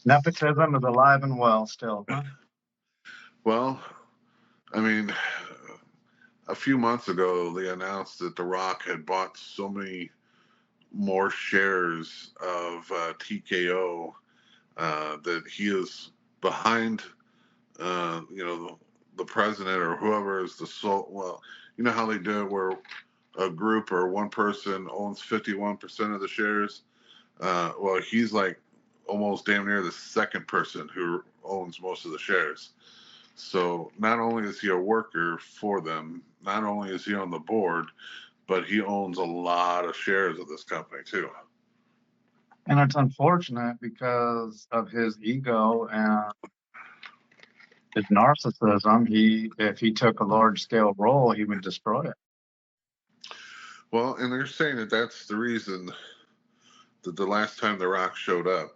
C: nepotism is alive and well still. Huh?
D: Well, I mean, a few months ago, they announced that The Rock had bought so many more shares of TKO that he is behind, the president or whoever is the sole. Well, you know how they do it where a group or one person owns 51% of the shares. Well, he's like almost damn near the second person who owns most of the shares. So not only is he a worker for them, not only is he on the board, but he owns a lot of shares of this company too.
C: And it's unfortunate because of his ego and his narcissism. If he took a large scale role, he would destroy it.
D: Well, and they're saying that that's the reason that the last time The Rock showed up,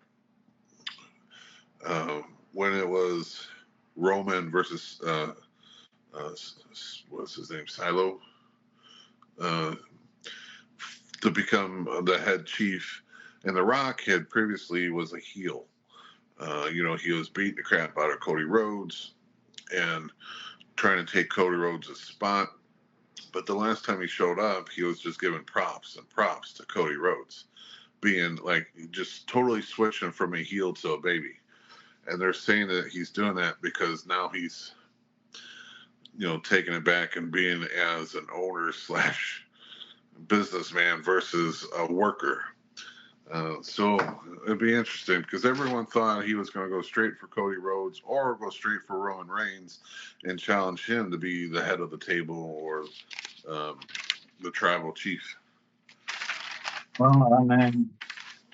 D: when it was Roman versus what's his name, Silo, to become the head chief, and The Rock had previously was a heel. He was beating the crap out of Cody Rhodes and trying to take Cody Rhodes' spot. But the last time he showed up, he was just giving props to Cody Rhodes, being like just totally switching from a heel to a baby. And they're saying that he's doing that because now he's, taking it back and being as an owner / businessman versus a worker. So it'd be interesting because everyone thought he was going to go straight for Cody Rhodes or go straight for Roman Reigns and challenge him to be the head of the table or the tribal chief.
C: Well, I mean,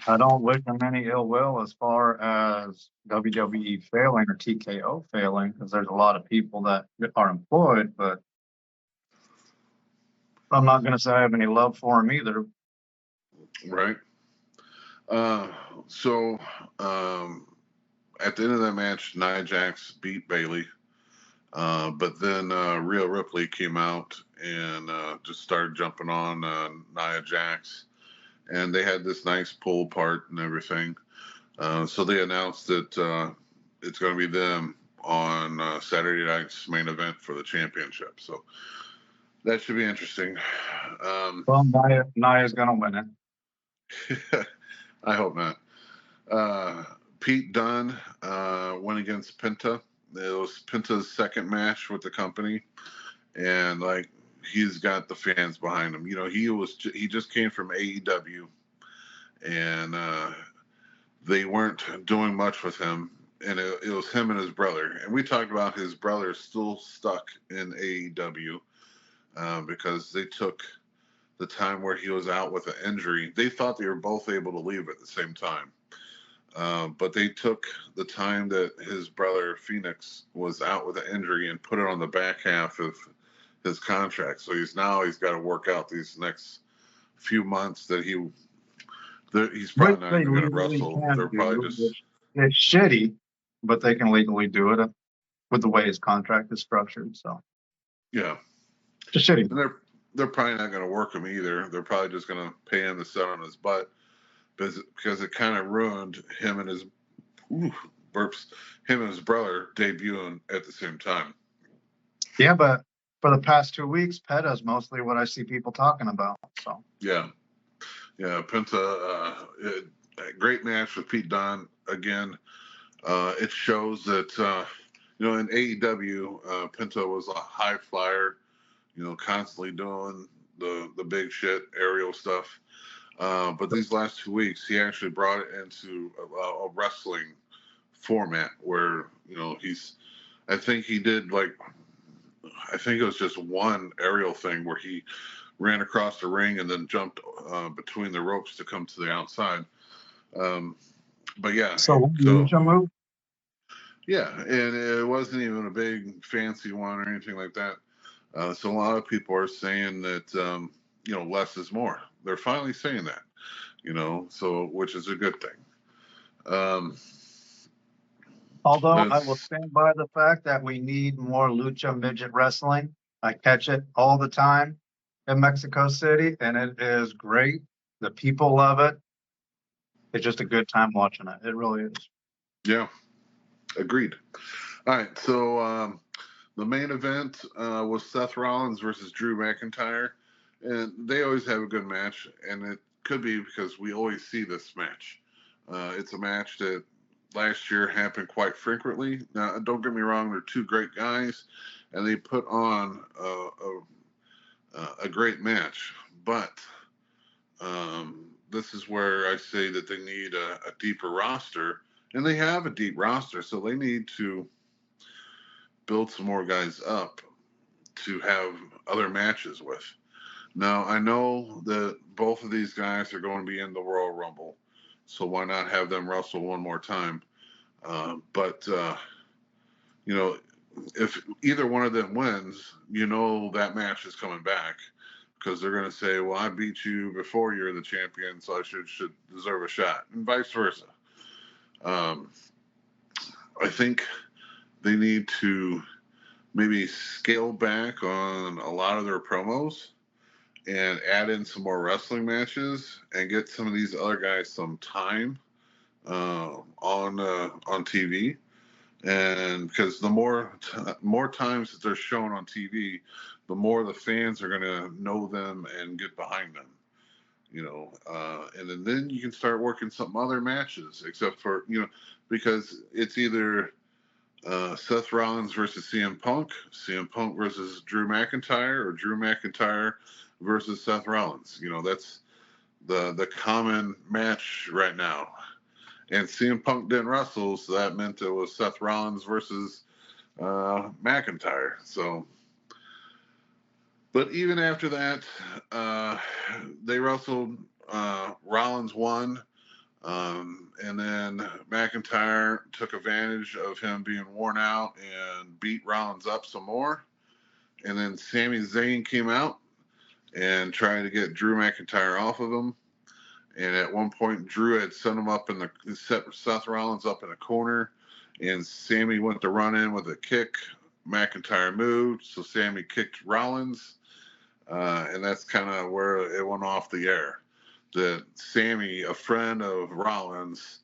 C: I don't wish him any ill will as far as WWE failing or TKO failing because there's a lot of people that are employed, but I'm not going to say I have any love for him either.
D: Right. So at the end of that match, Nia Jax beat Bailey. But then Rhea Ripley came out and just started jumping on Nia Jax. And they had this nice pull apart and everything. So they announced that it's going to be them on Saturday night's main event for the championship. So that should be interesting.
C: Well, Nia's going to win it.
D: I hope not. Pete Dunne went against Penta. It was Penta's second match with the company, and like he's got the fans behind him. You know, he just came from AEW, and they weren't doing much with him, and it was him and his brother. And we talked about his brother still stuck in AEW because they took the time where he was out with an injury. They thought they were both able to leave at the same time. But they took the time that his brother Phoenix was out with an injury and put it on the back half of his contract. So he's got to work out these next few months that he's probably not even going to wrestle. They're probably just
C: it's shitty, but they can legally do it with the way his contract is structured. So
D: yeah,
C: just shitty.
D: And they're probably not going to work him either. They're probably just going to pay him to sit on his butt because it kind of ruined him and his brother debuting at the same time.
C: Yeah, but for the past 2 weeks, PETA is mostly what I see people talking about. So
D: yeah, Penta, a great match with Pete Dunne again. It shows that in AEW, Penta was a high flyer, constantly doing the big shit, aerial stuff. But these last 2 weeks, he actually brought it into a wrestling format where, I think he did I think it was just one aerial thing where he ran across the ring and then jumped between the ropes to come to the outside. But yeah.
C: So move?
D: Yeah, and it wasn't even a big fancy one or anything like that. So a lot of people are saying that, less is more. They're finally saying that, so which is a good thing.
C: Although I will stand by the fact that we need more lucha midget wrestling. I catch it all the time in Mexico City, and it is great. The people love it. It's just a good time watching it. It really is.
D: Yeah, agreed. All right, so the main event was Seth Rollins versus Drew McIntyre, and they always have a good match, and it could be because we always see this match. It's a match that last year happened quite frequently. Now, don't get me wrong; they're two great guys, and they put on a great match. But this is where I say that they need a deeper roster, and they have a deep roster, so they need to build some more guys up to have other matches with. Now, I know that both of these guys are going to be in the Royal Rumble, so why not have them wrestle one more time? But if either one of them wins, that match is coming back because they're going to say, well, I beat you before you're the champion, so I should deserve a shot, and vice versa. I think they need to maybe scale back on a lot of their promos and add in some more wrestling matches and get some of these other guys some time on TV. And because the more times that they're shown on TV, the more the fans are going to know them and get behind them. And then you can start working some other matches, except for because it's either Seth Rollins versus CM Punk versus Drew McIntyre, or Drew McIntyre versus Seth Rollins. That's the common match right now. And CM Punk didn't wrestle, so that meant it was Seth Rollins versus McIntyre. So, but even after that, they wrestled. Rollins won. And then McIntyre took advantage of him being worn out and beat Rollins up some more. And then Sami Zayn came out and trying to get Drew McIntyre off of him. And at one point, Drew had set Seth Rollins up in a corner, and Sammy went to run in with a kick. McIntyre moved, so Sammy kicked Rollins, and that's kind of where it went off the air. That Sammy, a friend of Rollins,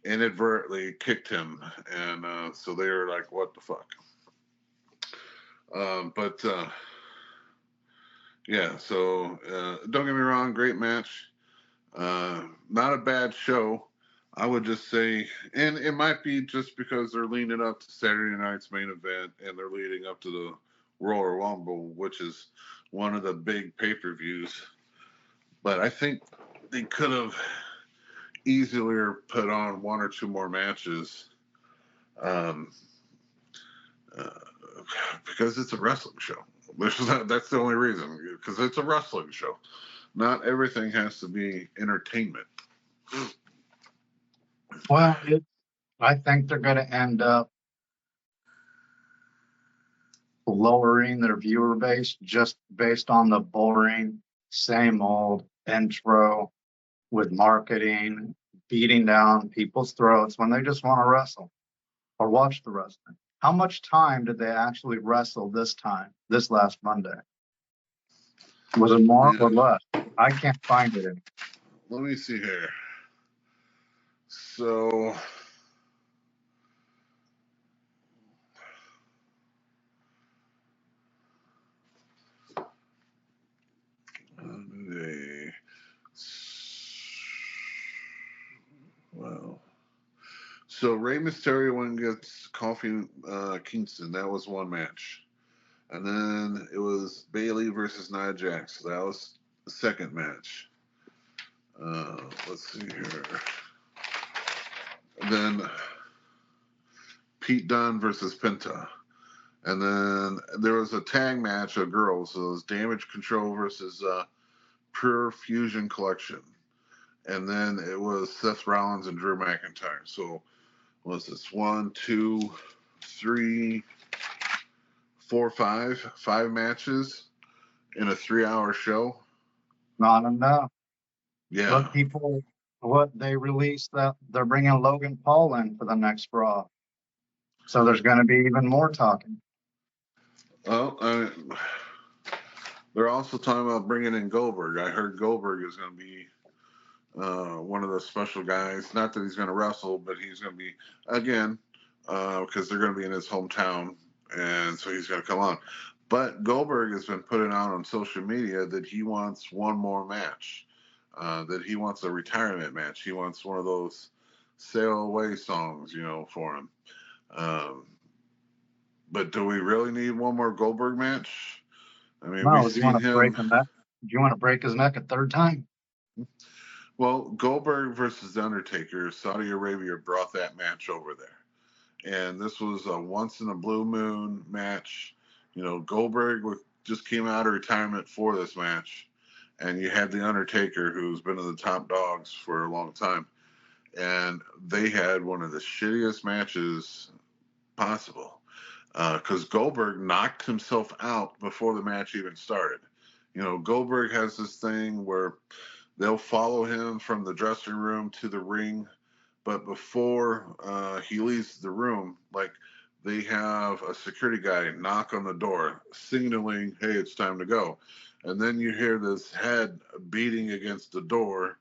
D: inadvertently kicked him, and so they were like, "What the fuck?" But yeah, so don't get me wrong, great match. Not a bad show. I would just say, and it might be just because they're leading up to Saturday night's main event and they're leading up to the Royal Rumble, which is one of the big pay-per-views. But I think they could have easily put on one or two more matches, because it's a wrestling show. That's the only reason, because it's a wrestling show. Not everything has to be entertainment.
C: Well, I think they're going to end up lowering their viewer base just based on the boring, same old intro with marketing, beating down people's throats when they just want to wrestle or watch the wrestling. How much time did they actually wrestle this last Monday? Was it more or less? I can't find it anymore.
D: Let me see here. So, wow. So Rey Mysterio went against Kofi Kingston. That was one match. And then it was Bayley versus Nia Jax. That was the second match. Let's see here. And then Pete Dunne versus Penta. And then there was a tag match of girls. So it was Damage Control versus Pure Fusion Collection. And then it was Seth Rollins and Drew McIntyre. So was this 1, 2, 3, 4, 5 matches in a 3-hour show?
C: Not enough.
D: Yeah.
C: Look, people, what they released that they're bringing Logan Paul in for the next Raw. So there's going to be even more talking.
D: Well, they're also talking about bringing in Goldberg. I heard Goldberg is going to be one of the special guys. Not that he's going to wrestle, but he's going to be, again, because they're going to be in his hometown, and so he's going to come on. But Goldberg has been putting out on social media that he wants one more match, that he wants a retirement match. He wants one of those sail away songs, for him. But do we really need one more Goldberg match? I mean,
C: No,
D: we've
C: do you want
D: seen
C: to break
D: him.
C: his neck? Do you want to break his neck a third time?
D: Well, Goldberg versus The Undertaker, Saudi Arabia brought that match over there. And this was a once in a blue moon match. Goldberg just came out of retirement for this match. And you had The Undertaker, who's been in the top dogs for a long time. And they had one of the shittiest matches possible. Because Goldberg knocked himself out before the match even started. Goldberg has this thing where they'll follow him from the dressing room to the ring, but before he leaves the room, like, they have a security guy knock on the door, signaling, "Hey, it's time to go." And then you hear this head beating against the door,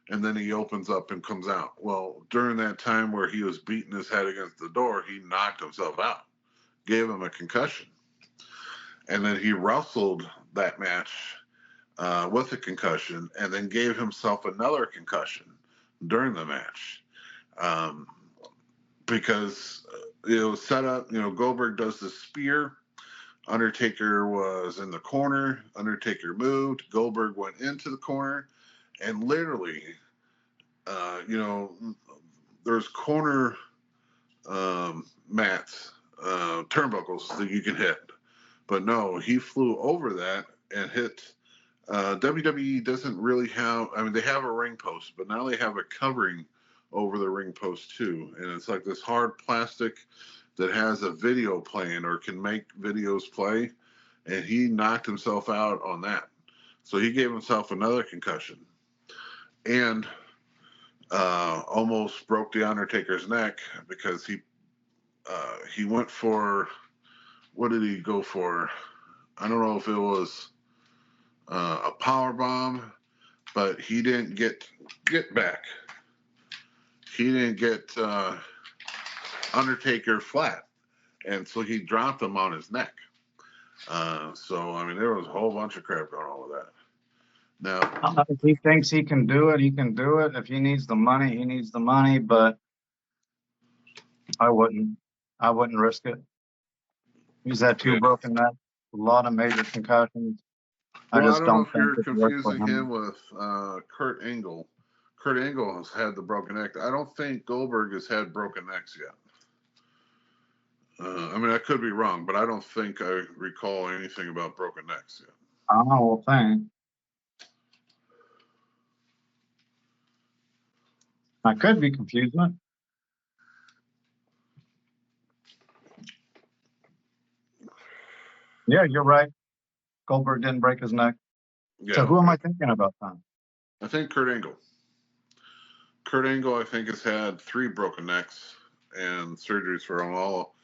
D: and then he opens up and comes out. Well, during that time where he was beating his head against the door, he knocked himself out, gave him a concussion. And then he wrestled that match with a concussion, and then gave himself another concussion during the match, because it was set up. Goldberg does the spear. Undertaker was in the corner. Undertaker moved. Goldberg went into the corner, and literally, there's corner mats, turnbuckles that you can hit. But no, he flew over that and hit. WWE doesn't really have, they have a ring post, but now they have a covering over the ring post too. And it's like this hard plastic that has a video playing or can make videos play. And he knocked himself out on that. So he gave himself another concussion and almost broke the Undertaker's neck because he went for, what did he go for? I don't know if it was a power bomb, but he didn't get back. He didn't get Undertaker flat, and so he dropped him on his neck. So I mean, there was a whole bunch of crap going on with that. Now,
C: If he thinks he can do it, he can do it. If he needs the money, he needs the money. But I wouldn't risk it. He's had two broken necks, a lot of major concussions.
D: Well,
C: I just
D: don't know
C: don't
D: if
C: think
D: you're
C: it's worth for
D: confusing
C: him.
D: him with Kurt Angle. Kurt Angle has had the broken neck. I don't think Goldberg has had broken necks yet. I mean, I could be wrong, but I don't think I recall anything about broken necks yet.
C: I will think. I could be confusing it. Yeah, you're right. Goldberg didn't break his neck.
D: Yeah,
C: So who am I thinking about then?
D: I think Kurt Angle. Kurt Angle, I think, has had 3 broken necks and surgeries for them all.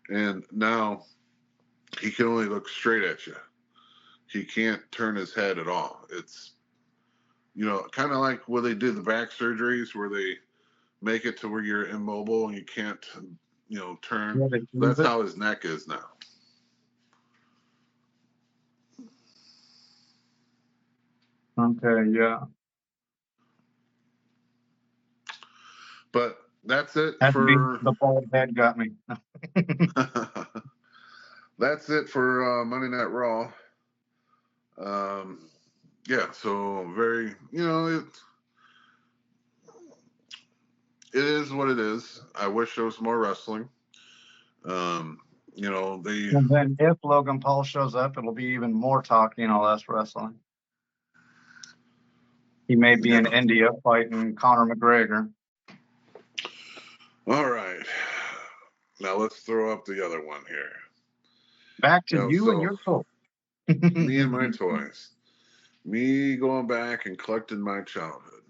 D: And now he can only look straight at you. He can't turn his head at all. It's, kind of like when they did the back surgeries where they make it to where you're immobile and you can't, turn.
C: Yeah,
D: That's how his neck is now.
C: Okay, yeah.
D: But that's it
C: The bald head got me.
D: That's it for Monday Night Raw. Yeah, so very, it is what it is. I wish there was more wrestling.
C: And then if Logan Paul shows up, it'll be even more talking, less wrestling. He may be in India fighting Conor McGregor.
D: All right. Now let's throw up the other one here.
C: Back to you and your toy.
D: Me and my toys. Me going back and collecting my childhood.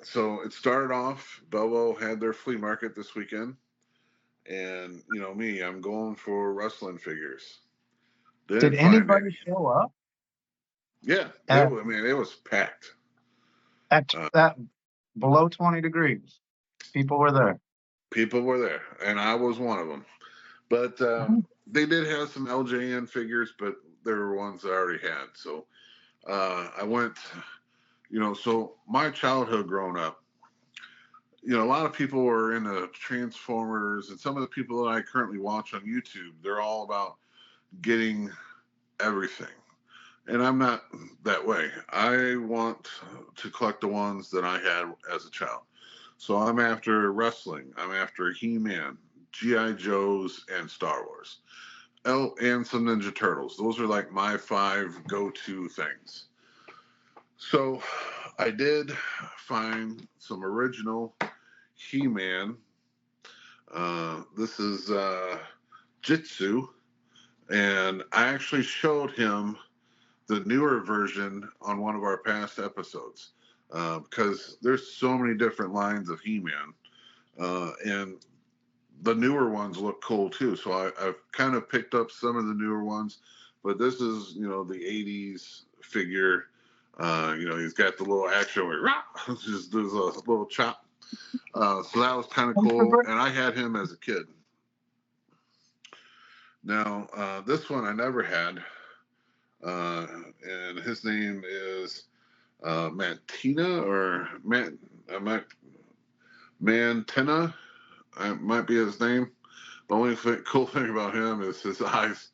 D: So it started off, Belleville had their flea market this weekend. And, me, I'm going for wrestling figures.
C: Did anybody show up?
D: Yeah. It was packed.
C: At that below 20 degrees. People were there.
D: People were there, and I was one of them. But they did have some LJN figures, but there were ones I already had. So I went, so my childhood growing up, a lot of people were into Transformers, and some of the people that I currently watch on YouTube, they're all about getting everything. And I'm not that way. I want to collect the ones that I had as a child. So I'm after wrestling. I'm after He-Man, G.I. Joes, and Star Wars. And some Ninja Turtles. Those are like my 5 go-to things. So I did find some original He-Man. This is Jitsu. And I actually showed him the newer version on one of our past episodes because there's so many different lines of He-Man. And the newer ones look cool too. So I've kind of picked up some of the newer ones, but this is, the 80s figure. He's got the little action where just does a little chop. So that was kind of cool. And I had him as a kid. Now, this one I never had. And his name is Mantina or Mantina. Might be his name. The only cool thing about him is his eyes.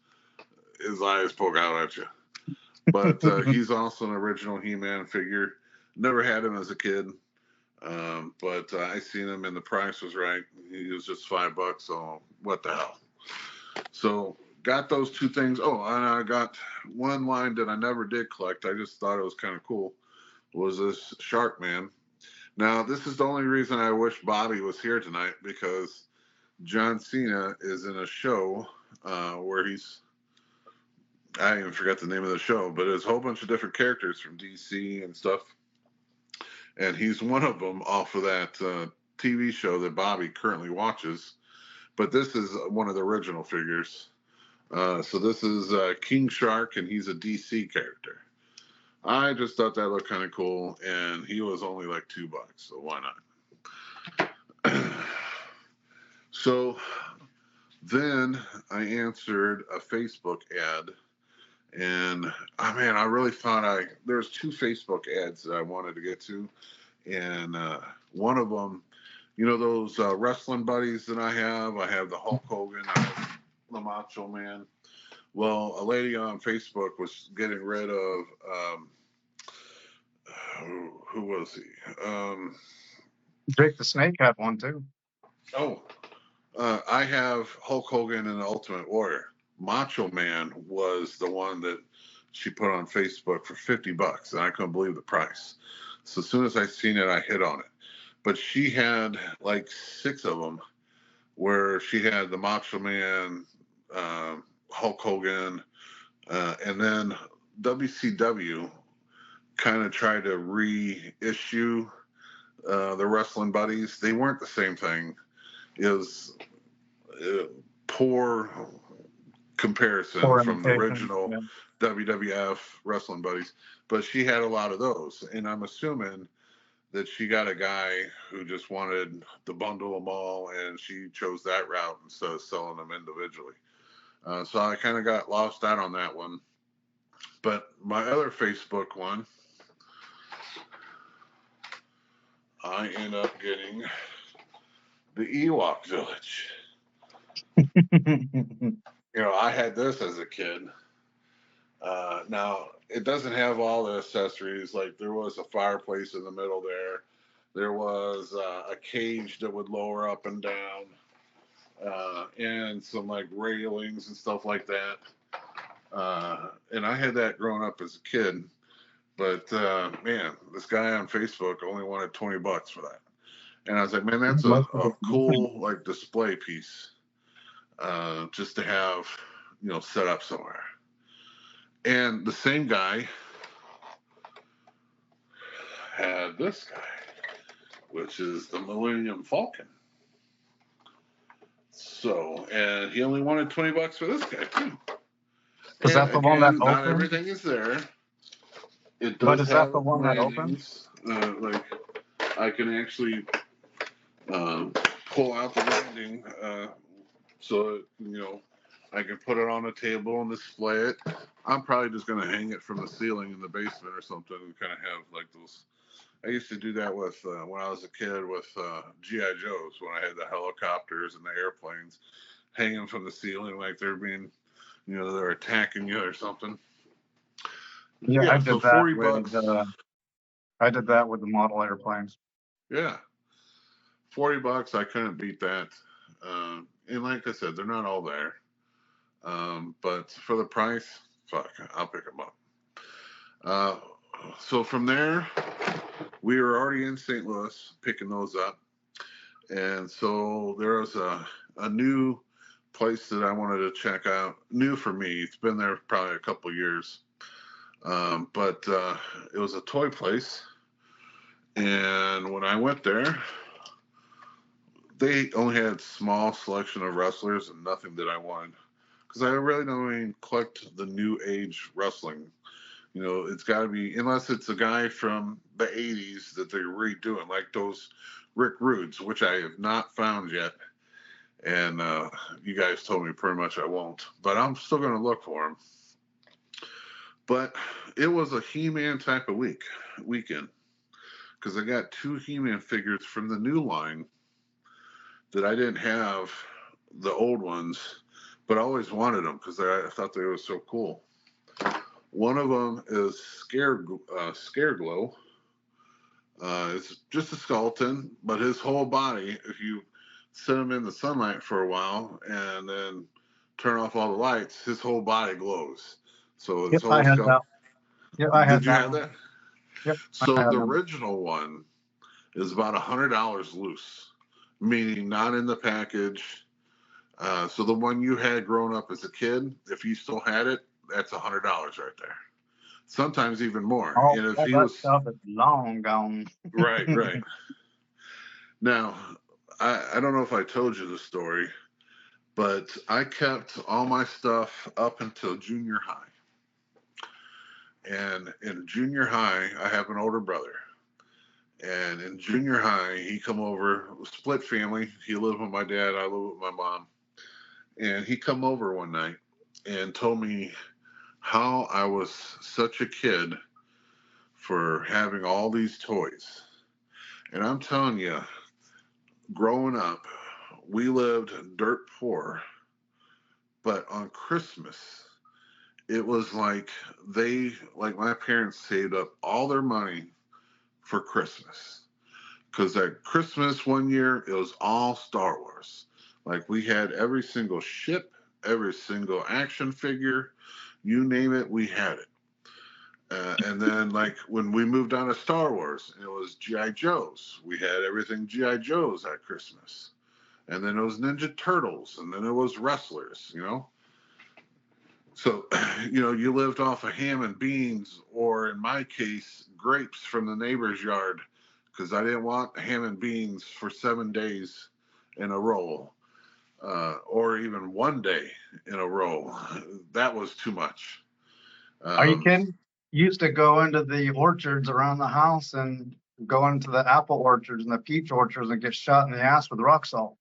D: His eyes poke out at you. But he's also an original He-Man figure. Never had him as a kid. But I seen him and the price was right. He was just $5, so what the hell. So got those 2 things. Oh, and I got one line that I never did collect. I just thought it was kind of cool. Was this Shark Man. Now, this is the only reason I wish Bobby was here tonight, because John Cena is in a show where he's I even forgot the name of the show, but it's a whole bunch of different characters from DC and stuff. And he's one of them off of that TV show that Bobby currently watches. But this is one of the original figures. So this is King Shark, and he's a DC character. I just thought that looked kind of cool, and he was only like $2, so why not? So then I answered a Facebook ad, and man, I really thought there's 2 Facebook ads that I wanted to get to, and one of them, you know, those wrestling buddies that I have the Hulk Hogan, I have the Macho Man. Well, a lady on Facebook was getting rid of who was he?
C: Jake the Snake had one too.
D: I have Hulk Hogan and the Ultimate Warrior. Macho Man was the one that she put on Facebook for $50, and I couldn't believe the price. So as soon as I seen it, I hit on it. But she had like 6 of them, where she had the Macho Man, Hulk Hogan, and then WCW kind of tried to reissue the Wrestling Buddies. They weren't the same thing. It was poor comparison from the original WWF Wrestling Buddies, but she had a lot of those, and I'm assuming that she got a guy who just wanted to bundle them all, and she chose that route instead of selling them individually. So I kind of got lost out on that one. But my other Facebook one, I end up getting the Ewok Village. You know, I had this as a kid. Now, it doesn't have all the accessories. Like, there was a fireplace in the middle there. There was a cage that would lower up and down, and some, like, railings and stuff like that. And I had that growing up as a kid. But, man, this guy on Facebook only wanted $20 for that. And I was like, man, that's a cool, like, display piece, just to have, you know, set up somewhere. And the same guy had this guy, which is the Millennium Falcon. So, and he only wanted $20 for this guy too.
C: Is that the one that opens?
D: Not everything is there. It does
C: but is
D: have
C: that the one that opens?
D: like, I can actually pull out the landing, so that, you know, I can put it on a table and display it. I'm probably just going to hang it from the ceiling in the basement or something and kind of have like those. I used to do that with when I was a kid with G.I. Joes, when I had the helicopters and the airplanes hanging from the ceiling like they're being, you know, they're attacking you or something.
C: Yeah, I did
D: so
C: that
D: $40.
C: I did that with the model airplanes.
D: Yeah, $40. I couldn't beat that. And like I said, they're not all there. But for the price, fuck, I'll pick them up. So from there, we were already in St. Louis picking those up. And so there was a new place that I wanted to check out. New for me. It's been there probably a couple years. But it was a toy place. And when I went there, they only had small selection of wrestlers and nothing that I wanted. Because I really don't even collect the new age wrestling. You know, it's got to be, unless it's a guy from the 80s that they're redoing, like those Rick Rudes, which I have not found yet. And you guys told me pretty much I won't. But I'm still going to look for them. But it was a He-Man type of weekend. Because I got 2 He-Man figures from the new line that I didn't have the old ones, but I always wanted them because I thought they were so cool. One of them is Scareglow. It's just a skeleton, but his whole body, if you set him in the sunlight for a while and then turn off all the lights, his whole body glows. So his whole skeleton.
C: Yep, I had
D: Did you have that?
C: Yep.
D: So the original one is about $100 loose, meaning not in the package. So the one you had growing up as a kid, if you still had it, that's $100 right there. Sometimes even more.
C: All
D: And if
C: all
D: he
C: that
D: was
C: stuff is long gone.
D: right. Now, I don't know if I told you the story, but I kept all my stuff up until junior high. And in junior high, I have an older brother. And in junior high, he come over, split family. He lived with my dad, I lived with my mom. And he come over one night and told me how I was such a kid for having all these toys. And I'm telling you, growing up, we lived dirt poor, but on Christmas, it was like my parents saved up all their money for Christmas. Because at Christmas one year, it was all Star Wars. Like we had every single ship, every single action figure, you name it, we had it. And then, like when we moved on to Star Wars, it was GI Joes. We had everything GI Joes at Christmas, and then it was Ninja Turtles, and then it was wrestlers. So you lived off of ham and beans, or in my case, grapes from the neighbor's yard, because I didn't want ham and beans for 7 days in a row, or even one day in a row. That was too much.
C: Are you kidding? Used to go into the orchards around the house and go into the apple orchards and the peach orchards and get shot in the ass with rock salt.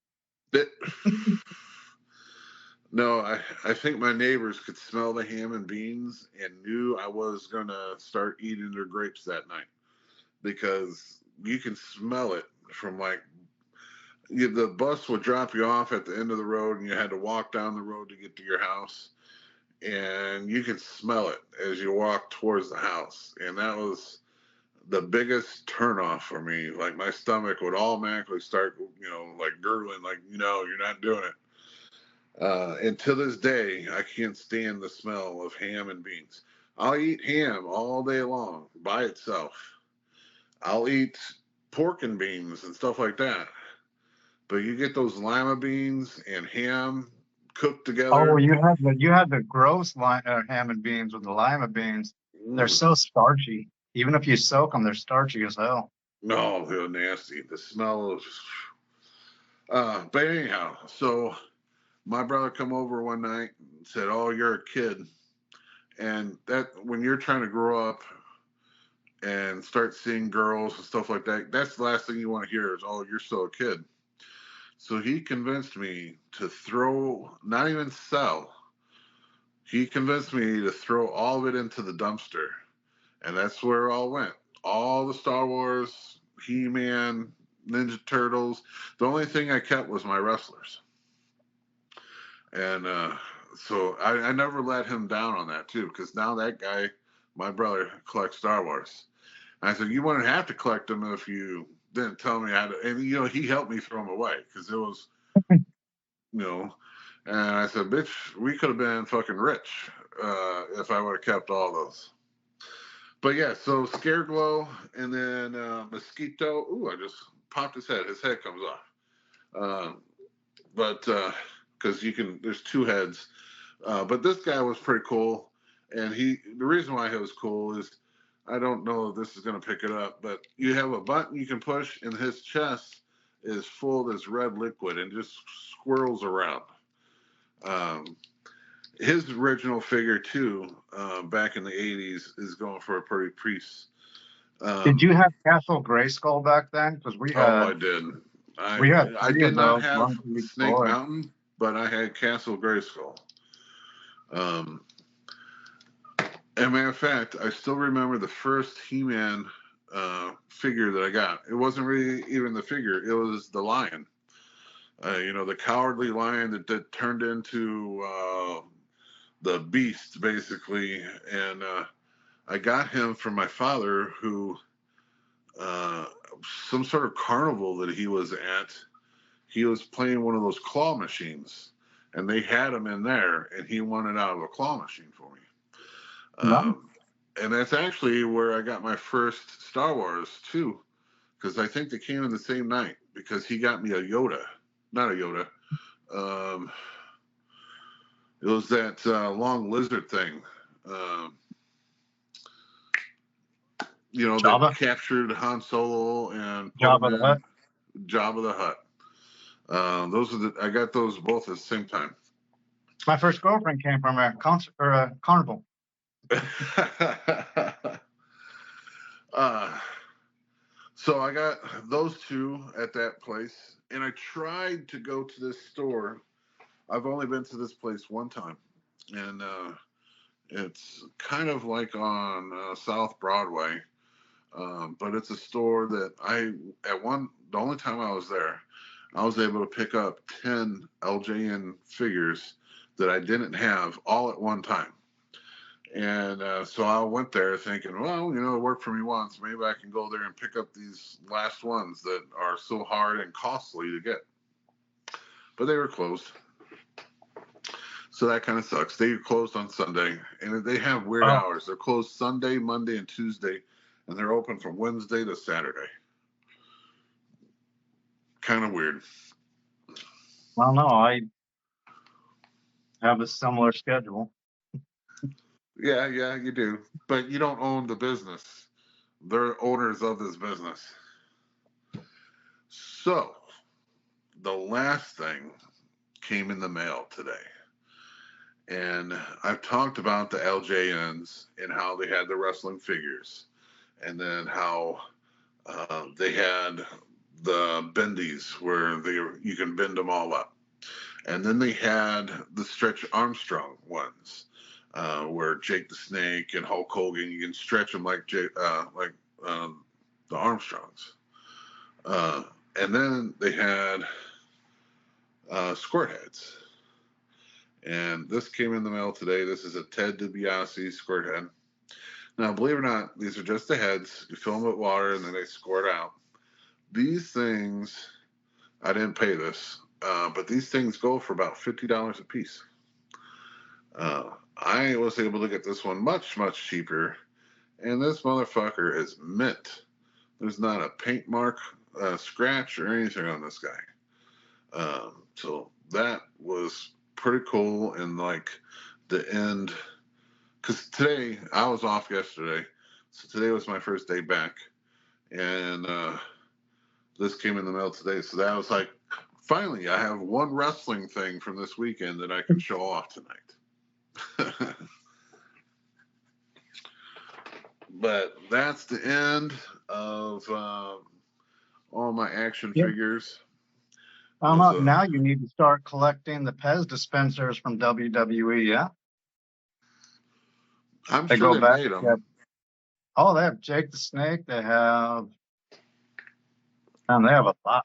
D: No, I think my neighbors could smell the ham and beans and knew I was going to start eating their grapes that night, because you can smell it from the bus would drop you off at the end of the road and you had to walk down the road to get to your house, and you could smell it as you walk towards the house. And that was the biggest turnoff for me. Like my stomach would automatically start, like gurgling, like, you're not doing it. And to this day, I can't stand the smell of ham and beans. I'll eat ham all day long by itself. I'll eat pork and beans and stuff like that. But you get those lima beans and ham cooked
C: Oh,
D: together.
C: you had the gross ham and beans with the lima beans. They're so starchy. Even if you soak them, they're starchy as hell.
D: No, they're nasty. The smell is. But anyhow, so my brother come over one night and said, "Oh, you're a kid," and that when you're trying to grow up and start seeing girls and stuff like that, that's the last thing you want to hear is, "Oh, you're still a kid." So he convinced me to not even sell. He convinced me to throw all of it into the dumpster, and that's where it all went. All the Star Wars, He-Man, Ninja Turtles. The only thing I kept was my wrestlers. And so I never let him down on that too, because now that guy, my brother, collects Star Wars. And I said, you wouldn't have to collect them if you didn't tell me how to. And he helped me throw them away, because it was, you know. And I said, bitch, we could have been fucking rich if I would have kept all those. But yeah, so Scareglow, and then Mosquito. Ooh, I just popped his head. His head comes off. But because there's two heads. But this guy was pretty cool, and the reason why he was cool is, I don't know if this is going to pick it up, but you have a button you can push, and his chest is full of this red liquid and just swirls around. His original figure too, back in the 80s, is going for a pretty priest.
C: Did you have Castle Grayskull back then? Because
D: I did.
C: we had
D: I
C: three
D: did
C: of
D: not
C: those,
D: have
C: one for each
D: Snake
C: boy.
D: Mountain, but I had Castle Grayskull. And matter of fact, I still remember the first He-Man figure that I got. It wasn't really even the figure; it was the lion. The cowardly lion that turned into the beast, basically. And I got him from my father, who some sort of carnival that he was at. He was playing one of those claw machines, and they had him in there, and he wanted out of a claw machine for me.
C: No.
D: And that's actually where I got my first Star Wars too, because I think they came in the same night, because he got me a Yoda, not a Yoda. It was that long lizard thing.
C: Jabba?
D: that captured Han Solo and put
C: Jabba
D: him
C: the Hutt?
D: in Jabba the Hutt. I got those both at the same time.
C: My first girlfriend came from a concert or a carnival.
D: So I got those two at that place, and I tried to go to this store. I've only been to this place one time, and it's kind of like on South Broadway, but it's a store that the only time I was there, I was able to pick up 10 LJN figures that I didn't have all at one time. And so I went there thinking, well, it worked for me once. Maybe I can go there and pick up these last ones that are so hard and costly to get. But they were closed. So that kind of sucks. They closed on Sunday, and they have weird hours. They're closed Sunday, Monday, and Tuesday, and they're open from Wednesday to Saturday. Kind of weird.
C: Well, no, I have a similar schedule.
D: Yeah, you do. But you don't own the business. They're owners of this business. So, the last thing came in the mail today. And I've talked about the LJNs and how they had the wrestling figures. And then how they had the bendies where you can bend them all up. And then they had the Stretch Armstrong ones. Where Jake the Snake and Hulk Hogan, you can stretch them like the Armstrongs. And then they had squirt heads. And this came in the mail today. This is a Ted DiBiase squirt head. Now, believe it or not, these are just the heads. You fill them with water and then they squirt out. These things, I didn't pay this, but these things go for about $50 a piece. I was able to get this one much, much cheaper, and this motherfucker is mint. There's not a paint mark, scratch, or anything on this guy. So that was pretty cool. And like the end, because today I was off yesterday, so today was my first day back, and this came in the mail today. So that was like, finally, I have one wrestling thing from this weekend that I can show off tonight. But that's the end of all my action figures.
C: Now you need to start collecting the Pez dispensers from WWE, yeah?
D: I'm sure they made them.
C: They have Jake the Snake. They have a lot.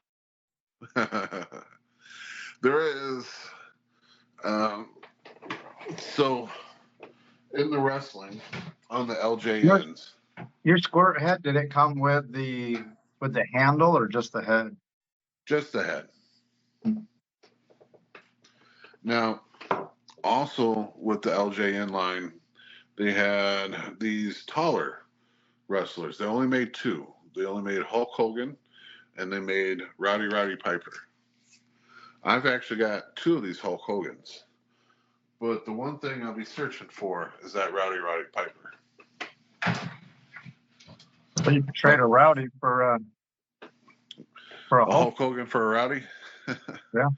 D: There is, so in the wrestling on the LJNs.
C: Your squirt head, did it come with the handle or just the head?
D: Just the head. Now, also with the LJN line, they had these taller wrestlers. They only made two. They only made Hulk Hogan, and they made Roddy Piper. I've actually got two of these Hulk Hogans. But the one thing I'll be searching for is that Roddy Piper.
C: So you could trade a Rowdy for a
D: Hulk Hogan for a Rowdy?
C: Yeah.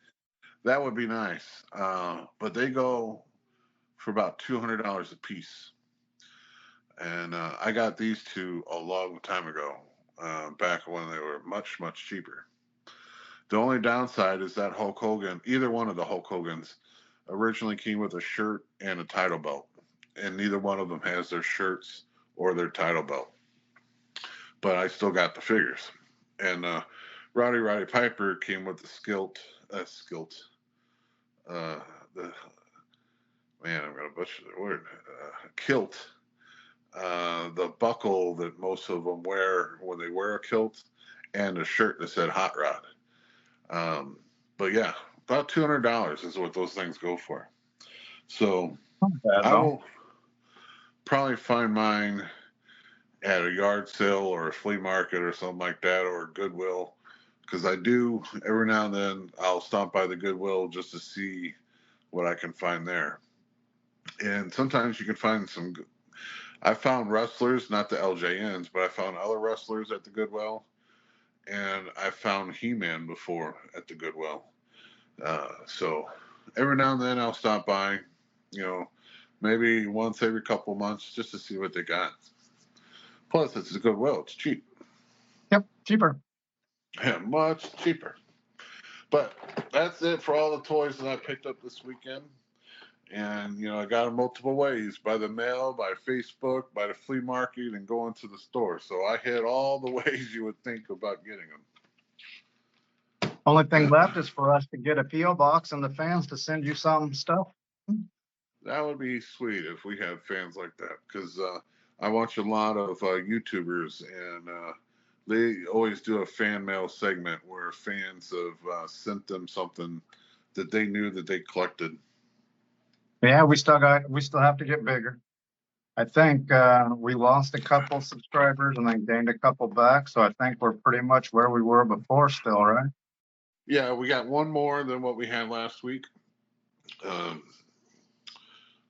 D: That would be nice. But they go for about $200 a piece. And I got these two a long time ago, back when they were much, much cheaper. The only downside is that Hulk Hogan, either one of the Hulk Hogans, originally came with a shirt and a title belt. And neither one of them has their shirts or their title belt. But I still got the figures. And Roddy Piper came with the I'm going to butcher the word, kilt. The buckle that most of them wear when they wear a kilt, and a shirt that said Hot Rod. But yeah, about $200 is what those things go for. So I will probably find mine at a yard sale or a flea market or something like that, or Goodwill, because I do every now and then I'll stop by the Goodwill just to see what I can find there. And sometimes you can find some. I found wrestlers, not the LJNs, but I found other wrestlers at the Goodwill, and I found He-Man before at the Goodwill. So every now and then I'll stop by, maybe once every couple months just to see what they got. Plus, it's a Goodwill. It's cheap.
C: Yep, cheaper.
D: Yeah, much cheaper. But that's it for all the toys that I picked up this weekend. And, I got them multiple ways, by the mail, by Facebook, by the flea market, and going to the store. So I hit all the ways you would think about getting them.
C: Only thing left is for us to get a P.O. box and the fans to send you some stuff.
D: That would be sweet if we had fans like that, because I watch a lot of YouTubers, and they always do a fan mail segment where fans have sent them something that they knew that they collected.
C: Yeah, we still have to get bigger. I think we lost a couple subscribers and then gained a couple back, so I think we're pretty much where we were before still, right?
D: Yeah, we got one more than what we had last week.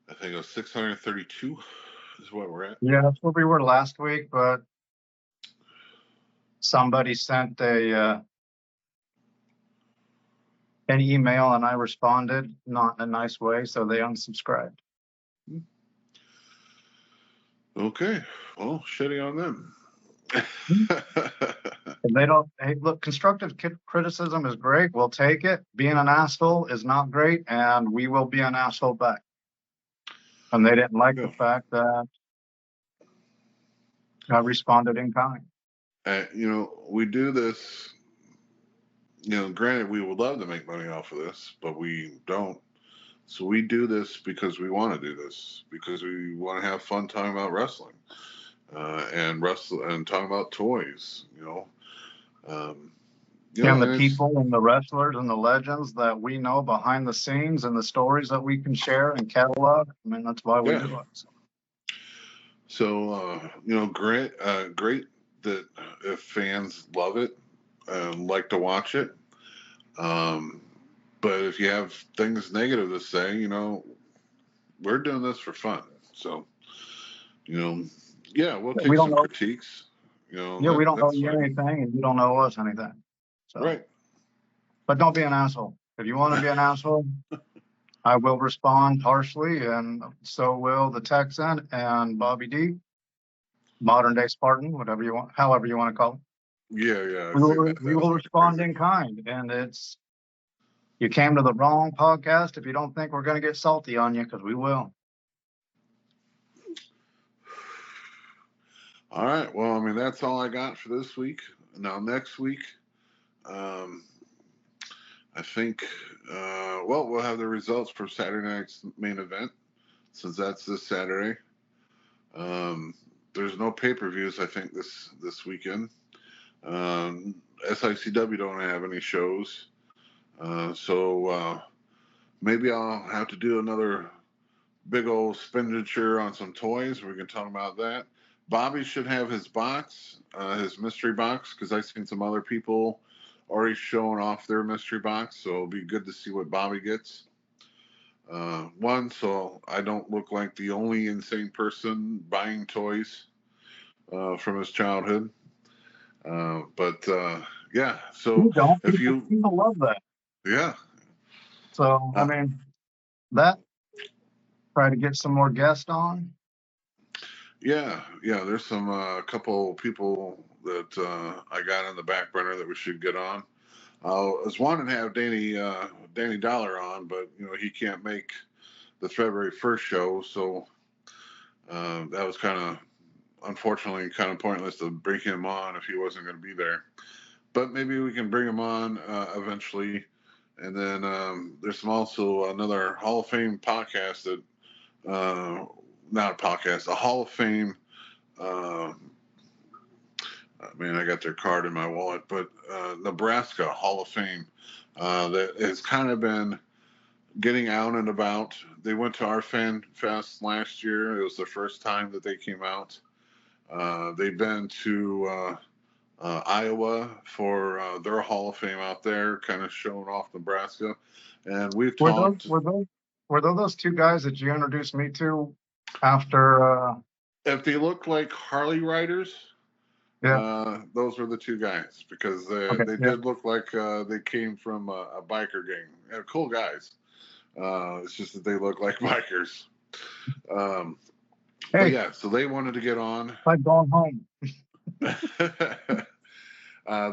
D: I think it was 632 is what we're at.
C: Yeah, that's where we were last week, but somebody sent an email and I responded, not in a nice way, so they unsubscribed.
D: Okay, well, shitty on them.
C: If they don't, hey, look, constructive criticism is great. We'll take it. Being an asshole is not great, and we will be an asshole back. And they didn't like the fact that I responded in kind.
D: We do this, granted, we would love to make money off of this, but we don't. So we do this because we want to do this, because we want to have fun talking about wrestling, and talking about toys,
C: And the people and the wrestlers and the legends that we know behind the scenes and the stories that we can share and catalog. I mean, that's why we do it.
D: So, great that if fans love it and like to watch it. But if you have things negative to say, we're doing this for fun. So, we'll take some critiques.
C: We don't owe you anything, and you don't owe us anything. So.
D: Right.
C: But don't be an asshole. If you want to be an asshole, I will respond harshly, and so will the Texan and Bobby D, modern day Spartan, however you want to call it.
D: Yeah.
C: We will respond in kind, and you came to the wrong podcast if you don't think we're going to get salty on you, because we will.
D: All right. Well, I mean, that's all I got for this week. Now, next week, I think, we'll have the results for Saturday night's main event, since that's this Saturday. There's no pay-per-views, I think, this weekend. SICW don't have any shows. So maybe I'll have to do another big old expenditure on some toys. We can talk about that. Bobby should have his box, his mystery box, because I've seen some other people already showing off their mystery box. So it'll be good to see what Bobby gets. So I don't look like the only insane person buying toys from his childhood. Yeah. So
C: you don't. People love that.
D: Yeah.
C: So I mean, try to get some more guests on.
D: Yeah. There's some couple people that I got on the back burner that we should get on. I was wanting to have Danny Dollar on, but he can't make the February 1st show, so that was unfortunately kind of pointless to bring him on if he wasn't going to be there. But maybe we can bring him on eventually. And then there's also another Hall of Fame podcast that, not a podcast, a Hall of Fame. I got their card in my wallet, but Nebraska Hall of Fame that has kind of been getting out and about. They went to our Fan Fest last year. It was the first time that they came out. They've been to Iowa for their Hall of Fame out there, kind of showing off Nebraska. And we've talked.
C: Were those Were those two guys that you introduced me to after?
D: If they look like Harley riders,
C: Yeah.
D: those were the two guys because
C: Okay.
D: they
C: Yeah.
D: did look like they came from a biker gang. They're cool guys. It's just that they look like bikers. Um, but
C: Hey,
D: yeah, so they wanted to get on.
C: I'm going home.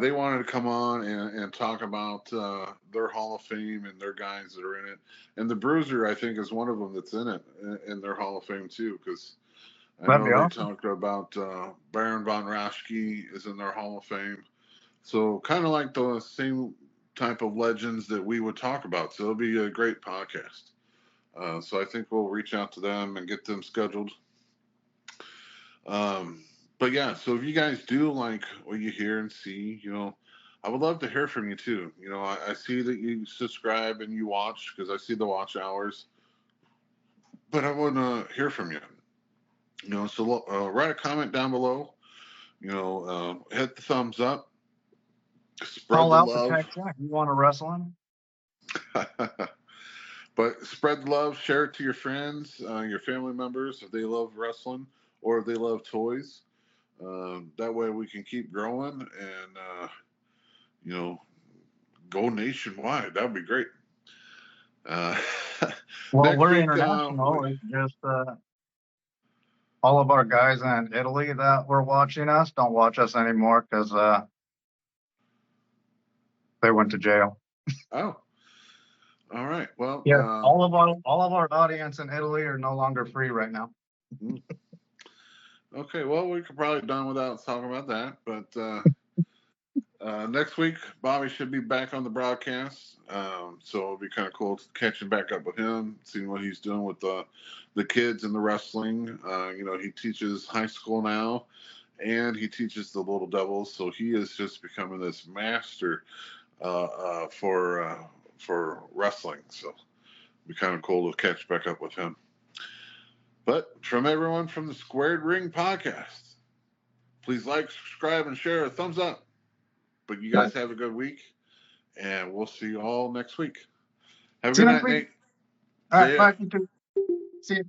D: They wanted to come on and talk about their Hall of Fame and their guys that are in it. And the Bruiser, I think, is one of them that's in it in their Hall of Fame too, because I
C: That'd
D: know
C: be
D: they
C: awesome.
D: talked about Baron von Raschke is in their Hall of Fame. So kind of like the same type of legends that we would talk about. So it'll be a great podcast. So I think we'll reach out to them and get them scheduled. But yeah, so if you guys do like what you hear and see, I would love to hear from you too. I see that you subscribe and you watch because I see the watch hours, but I want to hear from you. So write a comment down below. Hit the thumbs up, spread
C: Call
D: the
C: out the
D: love.
C: Texan. You want to wrestle him?
D: But spread the love, share it to your friends, your family members if they love wrestling or if they love toys. That way we can keep growing and go nationwide. That would be great.
C: Well,
D: Next
C: we're
D: week,
C: international. It's just all of our guys in Italy that were watching us don't watch us anymore because they went to jail.
D: oh, all right. Well,
C: Yeah, all of our audience in Italy are no longer free right now.
D: okay. Well, we could probably done without talking about that, but next week, Bobby should be back on the broadcast. So it'll be kind of cool catching back up with him, seeing what he's doing with the kids in the wrestling. He teaches high school now, and he teaches the Little Devils. So he is just becoming this master for wrestling. So it'll be kind of cool to catch back up with him. But from everyone from the Squared Ring Podcast, please like, subscribe, and share. A thumbs up. But you guys have a good week, and we'll see you all next week. Have a
C: See
D: good
C: you
D: night,
C: next week.
D: Nate.
C: All
D: See
C: right,
D: ya.
C: bye. You too. See you.